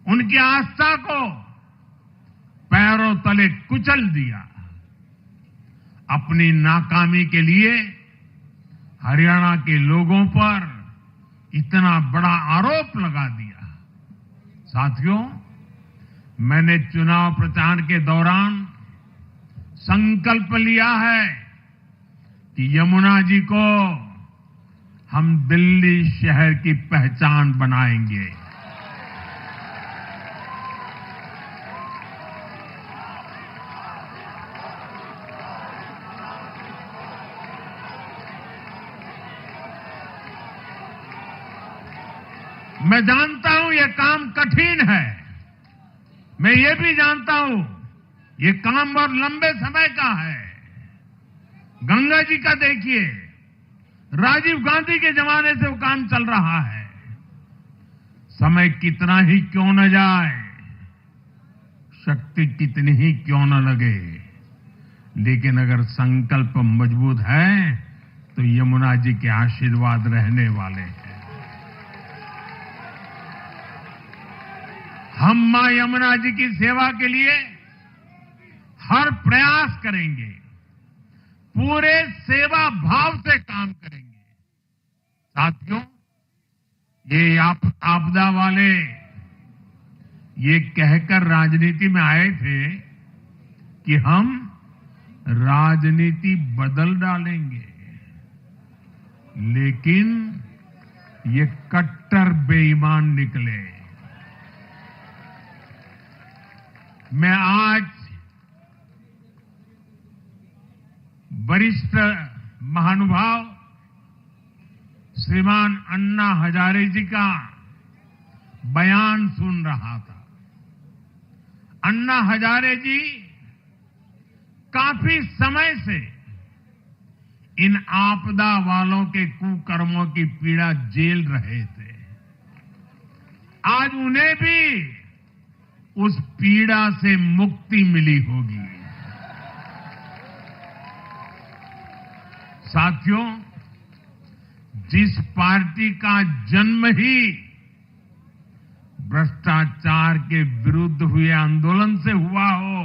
उनकी आस्था को पैरों तले कुचल दिया। अपनी नाकामी के लिए हरियाणा के लोगों पर इतना बड़ा आरोप लगा दिया। साथियों, मैंने चुनाव प्रचार के दौरान संकल्प लिया है कि यमुना जी को हम दिल्ली शहर की पहचान बनाएंगे। मैं जानता हूं यह काम कठिन है, मैं ये भी जानता हूं ये काम बहुत लंबे समय का है। गंगा जी का देखिए, राजीव गांधी के जमाने से वो काम चल रहा है। समय कितना ही क्यों न जाए, शक्ति कितनी ही क्यों न लगे, लेकिन अगर संकल्प मजबूत है तो यमुना जी के आशीर्वाद रहने वाले हैं। हम मां यमुना जी की सेवा के लिए हर प्रयास करेंगे, पूरे सेवा भाव से काम करेंगे। साथियों, ये आपदा वाले ये कहकर राजनीति में आए थे कि हम राजनीति बदल डालेंगे, लेकिन ये कट्टर बेईमान निकले। मैं आज वरिष्ठ महानुभाव श्रीमान अन्ना हजारे जी का बयान सुन रहा था। अन्ना हजारे जी काफी समय से इन आपदा वालों के कुकर्मों की पीड़ा झेल रहे थे। आज उन्हें भी उस पीड़ा से मुक्ति मिली होगी। साथियों, जिस पार्टी का जन्म ही भ्रष्टाचार के विरुद्ध हुए आंदोलन से हुआ हो,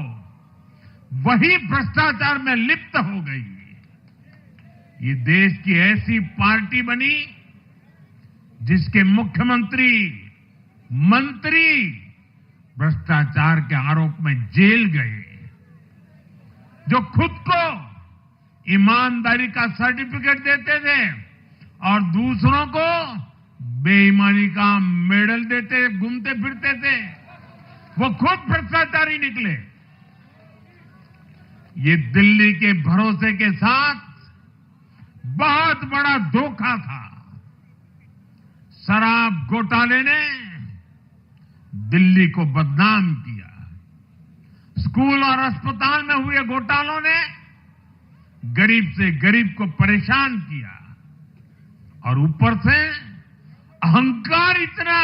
वही भ्रष्टाचार में लिप्त हो गई। ये देश की ऐसी पार्टी बनी जिसके मुख्यमंत्री, मंत्री भ्रष्टाचार के आरोप में जेल गए, जो खुद को ईमानदारी का सर्टिफिकेट देते थे और दूसरों को बेईमानी का मेडल देते घूमते फिरते थे, वो खुद भ्रष्टाचारी निकले। ये दिल्ली के भरोसे के साथ बहुत बड़ा धोखा था। शराब घोटाले ने दिल्ली को बदनाम किया। स्कूल और अस्पताल में हुए घोटालों ने गरीब से गरीब को परेशान किया, और ऊपर से अहंकार इतना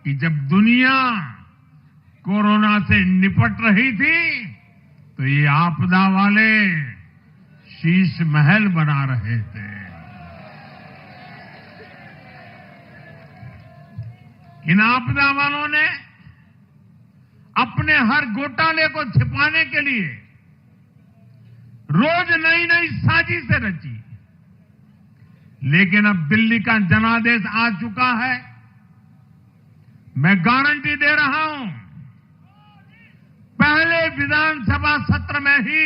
कि जब दुनिया कोरोना से निपट रही थी तो ये आपदा वाले शीश महल बना रहे थे। इन आपदा वालों ने अपने हर घोटाले को छिपाने के लिए रोज नई नई साजिशें रची, लेकिन अब दिल्ली का जनादेश आ चुका है। मैं गारंटी दे रहा हूं, पहले विधानसभा सत्र में ही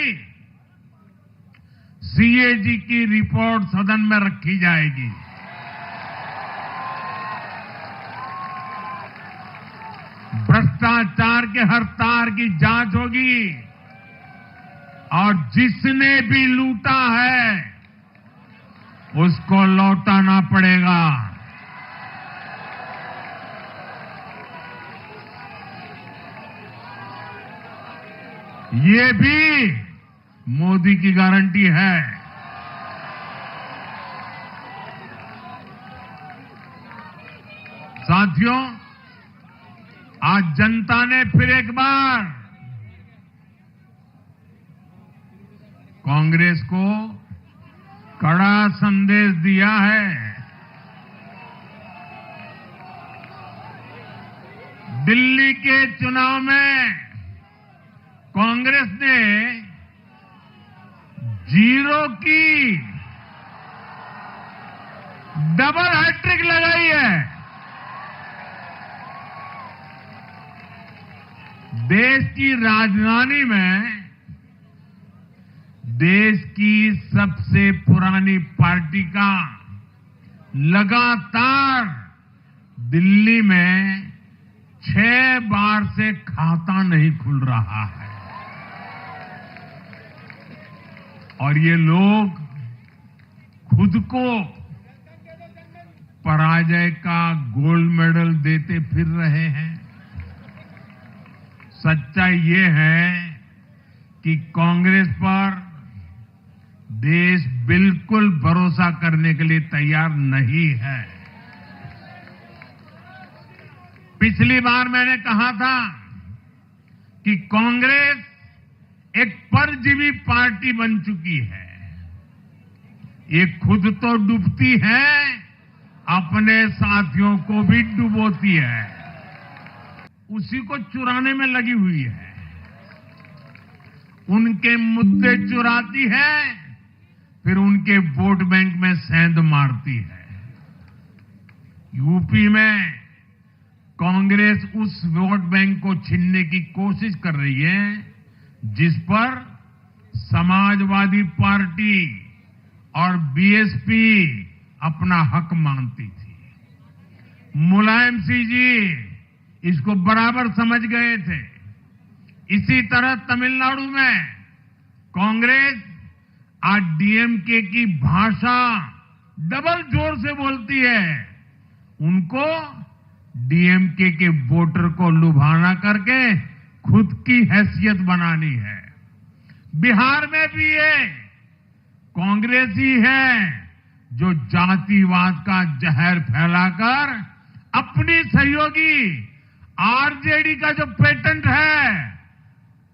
सीएजी की रिपोर्ट सदन में रखी जाएगी। भ्रष्टाचार के हर तार की जांच होगी और जिसने भी लूटा है उसको लौटाना पड़ेगा। ये भी मोदी की गारंटी है। साथियों, आज जनता ने फिर एक बार कांग्रेस को कड़ा संदेश दिया है। दिल्ली के चुनाव में कांग्रेस ने 0 की डबल हैट्रिक लगाई है। देश की राजधानी में देश की सबसे पुरानी पार्टी का लगातार दिल्ली में 6 बार से खाता नहीं खुल रहा है और ये लोग खुद को पराजय का गोल्ड मेडल देते फिर रहे हैं। सच्चाई ये है कि कांग्रेस पर देश बिल्कुल भरोसा करने के लिए तैयार नहीं है। पिछली बार मैंने कहा था कि कांग्रेस एक परजीवी पार्टी बन चुकी है। ये खुद तो डूबती है, अपने साथियों को भी डुबोती है, उसी को चुराने में लगी हुई है। उनके मुद्दे चुराती है, फिर उनके वोट बैंक में सेंध मारती है। यूपी में कांग्रेस उस वोट बैंक को छीनने की कोशिश कर रही है जिस पर समाजवादी पार्टी और बीएसपी अपना हक मानती थी। मुलायम सिंह जी इसको बराबर समझ गए थे। इसी तरह तमिलनाडु में कांग्रेस आज डीएमके की भाषा डबल जोर से बोलती है। उनको डीएमके के वोटर को लुभाना करके खुद की हैसियत बनानी है। बिहार में भी ये कांग्रेस ही है जो जातिवाद का जहर फैलाकर अपनी सहयोगी आरजेडी का जो पेटेंट है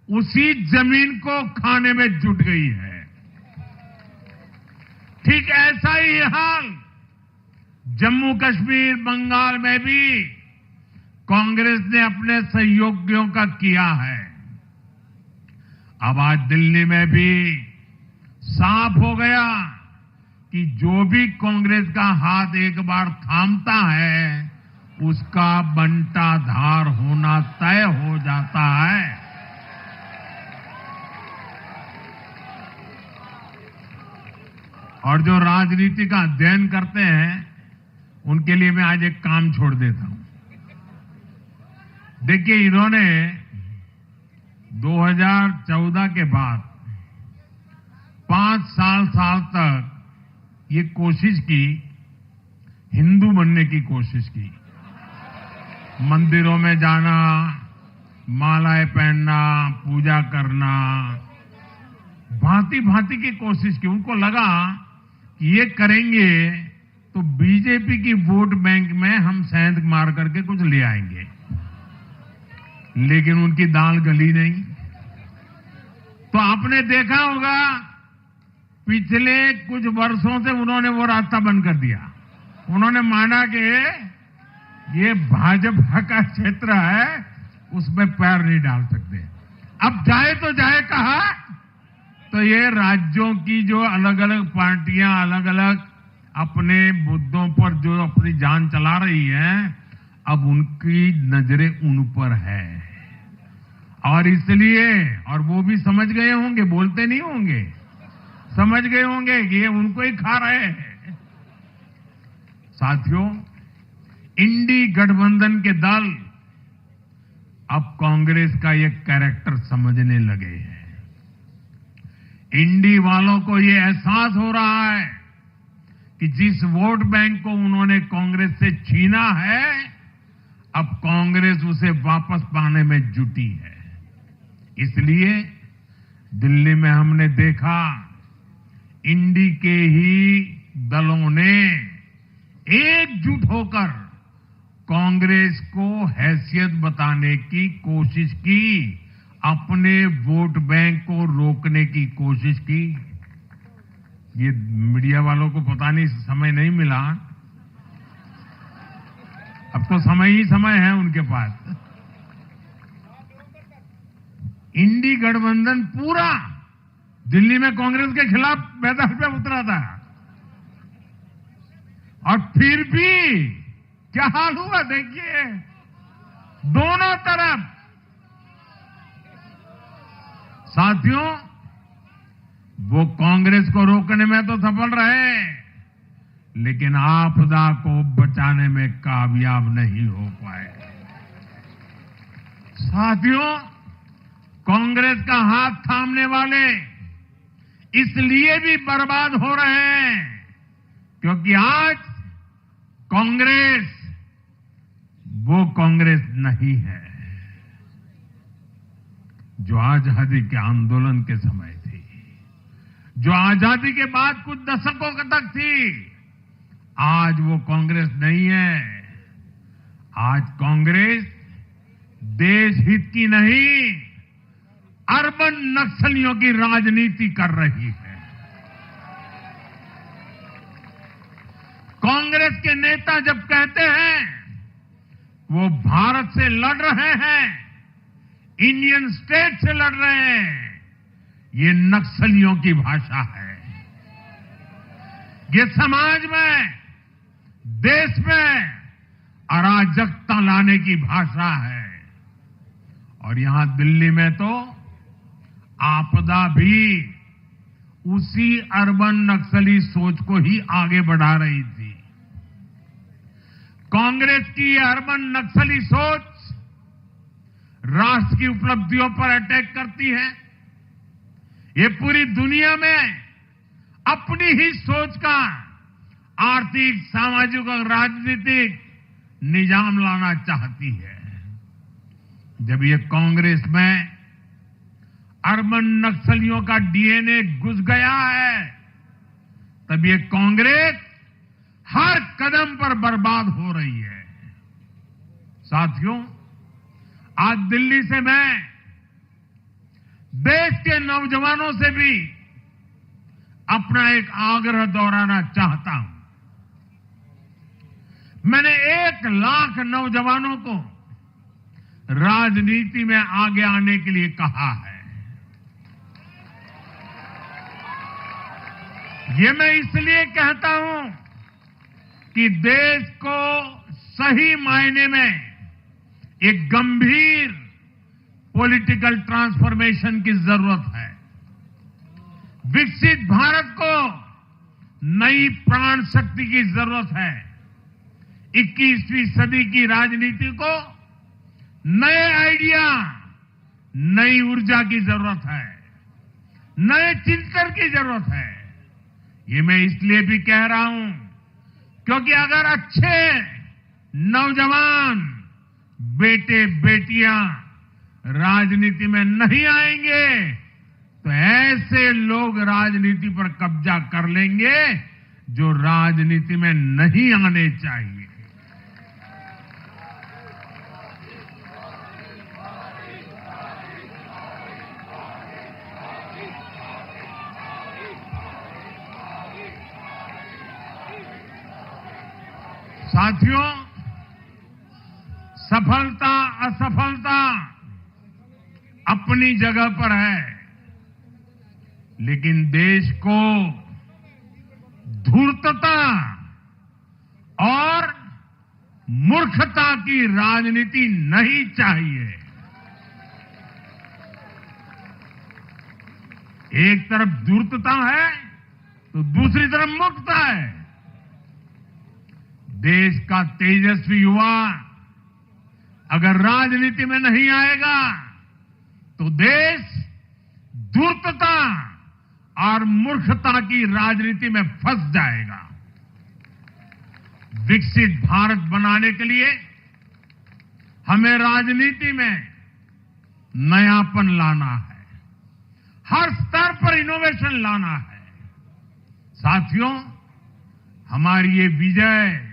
उसी जमीन को खाने में जुट गई है। ठीक ऐसा ही हाल जम्मू कश्मीर, बंगाल में भी कांग्रेस ने अपने सहयोगियों का किया है। अब आज दिल्ली में भी साफ हो गया कि जो भी कांग्रेस का हाथ एक बार थामता है उसका बंटा धार होना तय हो जाता है। और जो राजनीति का अध्ययन करते हैं उनके लिए मैं आज एक काम छोड़ देता हूं। देखिए, इन्होंने 2014 के बाद 5 साल तक ये कोशिश की, हिंदू बनने की कोशिश की। मंदिरों में जाना, मालाएं पहनना, पूजा करना, भांति भांति की कोशिश की। उनको लगा कि ये करेंगे तो बीजेपी की वोट बैंक में हम सेंध मार करके कुछ ले आएंगे, लेकिन उनकी दाल गली नहीं। तो आपने देखा होगा पिछले कुछ वर्षों से उन्होंने वो रास्ता बंद कर दिया। उन्होंने माना कि ये भाजपा का क्षेत्र है, उसमें पैर नहीं डाल सकते। अब जाए तो जाए कहा, तो ये राज्यों की जो अलग अलग पार्टियां अलग अलग अपने मुद्दों पर जो अपनी जान चला रही हैं, अब उनकी नजरें उन पर है। और इसलिए, और वो भी समझ गए होंगे, बोलते नहीं होंगे, समझ गए होंगे कि ये उनको ही खा रहे हैं। साथियों, इंडी गठबंधन के दल अब कांग्रेस का ये कैरेक्टर समझने लगे हैं। इंडी वालों को ये एहसास हो रहा है कि जिस वोट बैंक को उन्होंने कांग्रेस से छीना है, अब कांग्रेस उसे वापस पाने में जुटी है। इसलिए दिल्ली में हमने देखा, इंडी के ही दलों ने एकजुट होकर कांग्रेस को हैसियत बताने की कोशिश की, अपने वोट बैंक को रोकने की कोशिश की। ये मीडिया वालों को पता नहीं समय नहीं मिला, अब तो समय ही समय है उनके पास। इंडी गठबंधन पूरा दिल्ली में कांग्रेस के खिलाफ मैदान पे उतरा था, और फिर भी क्या हाल हुआ देखिए, दोनों तरफ। साथियों, वो कांग्रेस को रोकने में तो सफल रहे, लेकिन आपदा को बचाने में कामयाब नहीं हो पाए। साथियों, कांग्रेस का हाथ थामने वाले इसलिए भी बर्बाद हो रहे हैं क्योंकि आज कांग्रेस वो कांग्रेस नहीं है जो आजादी के आंदोलन के समय थी, जो आजादी के बाद कुछ दशकों तक थी। आज वो कांग्रेस नहीं है। आज कांग्रेस देश हित की नहीं, अर्बन नक्सलियों की राजनीति कर रही है। कांग्रेस के नेता जब कहते हैं वो भारत से लड़ रहे हैं, इंडियन स्टेट से लड़ रहे हैं, ये नक्सलियों की भाषा है। ये समाज में, देश में अराजकता लाने की भाषा है। और यहां दिल्ली में तो आपदा भी उसी अर्बन नक्सली सोच को ही आगे बढ़ा रही थी। कांग्रेस की अर्बन नक्सली सोच राष्ट्र की उपलब्धियों पर अटैक करती है। ये पूरी दुनिया में अपनी ही सोच का आर्थिक, सामाजिक और राजनीतिक निजाम लाना चाहती है। जब ये कांग्रेस में अर्बन नक्सलियों का डीएनए घुस गया है, तब ये कांग्रेस हर कदम पर बर्बाद हो रही है। साथियों, आज दिल्ली से मैं देश के नौजवानों से भी अपना एक आग्रह दोहराना चाहता हूं। मैंने 1 लाख नौजवानों को राजनीति में आगे आने के लिए कहा है। ये मैं इसलिए कहता हूं कि देश को सही मायने में एक गंभीर पॉलिटिकल ट्रांसफॉर्मेशन की जरूरत है। विकसित भारत को नई प्राण शक्ति की जरूरत है। 21वीं सदी की राजनीति को नए आइडिया, नई ऊर्जा की जरूरत है, नए चिंतन की जरूरत है। ये मैं इसलिए भी कह रहा हूं क्योंकि अगर अच्छे नौजवान बेटे बेटियां राजनीति में नहीं आएंगे तो ऐसे लोग राजनीति पर कब्जा कर लेंगे जो राजनीति में नहीं आने चाहिए। साथियों, सफलता असफलता अपनी जगह पर है, लेकिन देश को धूर्तता और मूर्खता की राजनीति नहीं चाहिए। एक तरफ धूर्तता है तो दूसरी तरफ मुफ्त है। देश का तेजस्वी युवा अगर राजनीति में नहीं आएगा तो देश धूर्तता और मूर्खता की राजनीति में फंस जाएगा। विकसित भारत बनाने के लिए हमें राजनीति में नयापन लाना है, हर स्तर पर इनोवेशन लाना है। साथियों, हमारी ये विजय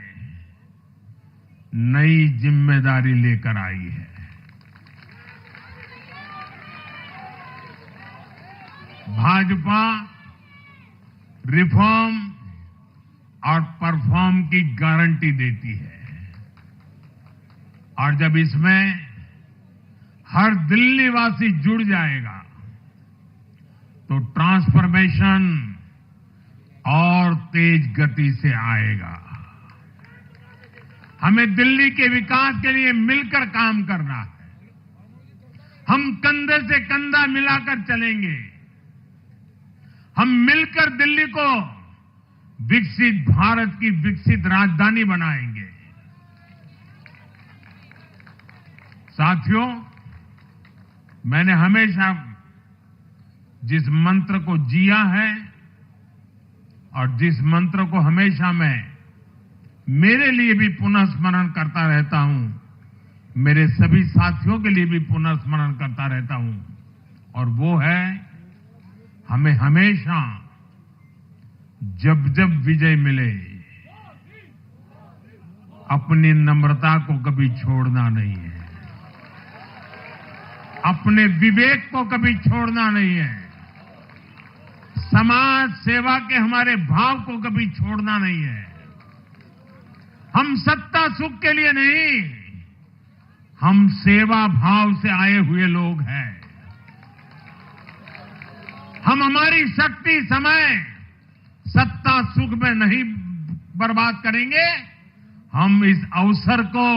नई जिम्मेदारी लेकर आई है। भाजपा रिफॉर्म और परफॉर्म की गारंटी देती है और जब इसमें हर दिल्ली वासी जुड़ जाएगा तो ट्रांसफॉर्मेशन और तेज गति से आएगा। हमें दिल्ली के विकास के लिए मिलकर काम करना है। हम कंधे से कंधा मिलाकर चलेंगे। हम मिलकर दिल्ली को विकसित भारत की विकसित राजधानी बनाएंगे। साथियों, मैंने हमेशा जिस मंत्र को जिया है और जिस मंत्र को हमेशा मैं मेरे लिए भी पुनः स्मरण करता रहता हूं, मेरे सभी साथियों के लिए भी पुनः स्मरण करता रहता हूं, और वो है हमें हमेशा जब जब विजय मिले अपनी नम्रता को कभी छोड़ना नहीं है, अपने विवेक को कभी छोड़ना नहीं है, समाज सेवा के हमारे भाव को कभी छोड़ना नहीं है। हम सत्ता सुख के लिए नहीं, हम सेवा भाव से आए हुए लोग हैं। हम हमारी शक्ति समय सत्ता सुख में नहीं बर्बाद करेंगे, हम इस अवसर को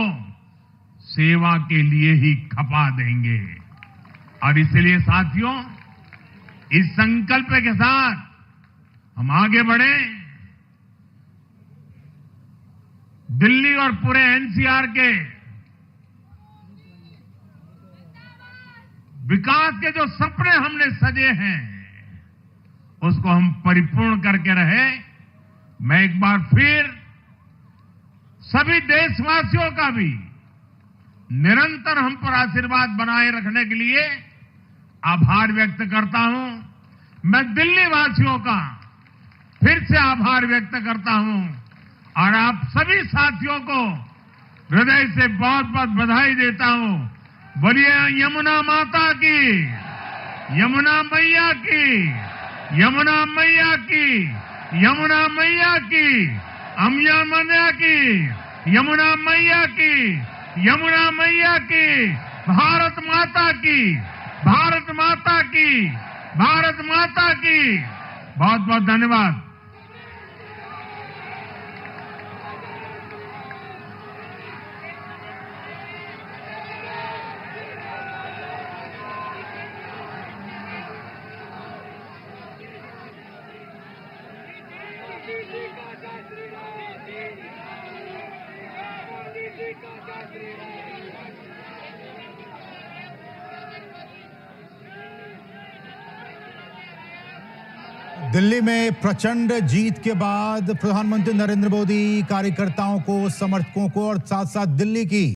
सेवा के लिए ही खपा देंगे। और इसलिए साथियों, इस संकल्प के साथ हम आगे बढ़े। दिल्ली और पूरे एनसीआर के विकास के जो सपने हमने सजे हैं उसको हम परिपूर्ण करके रहे। मैं एक बार फिर सभी देशवासियों का भी निरंतर हम पर आशीर्वाद बनाए रखने के लिए आभार व्यक्त करता हूं। मैं दिल्ली वासियों का फिर से आभार व्यक्त करता हूं और आप सभी साथियों को हृदय से बहुत बहुत बधाई देता हूं। बोलिए यमुना माता की, यमुना मैया की, यमुना मैया की, यमुना मैया की, अम्या मैया की, यमुना मैया की, यमुना मैया की, भारत माता की, भारत माता की, भारत माता की। बहुत बहुत धन्यवाद। दिल्ली में प्रचंड जीत के बाद प्रधानमंत्री नरेंद्र मोदी कार्यकर्ताओं को, समर्थकों को और साथ साथ दिल्ली की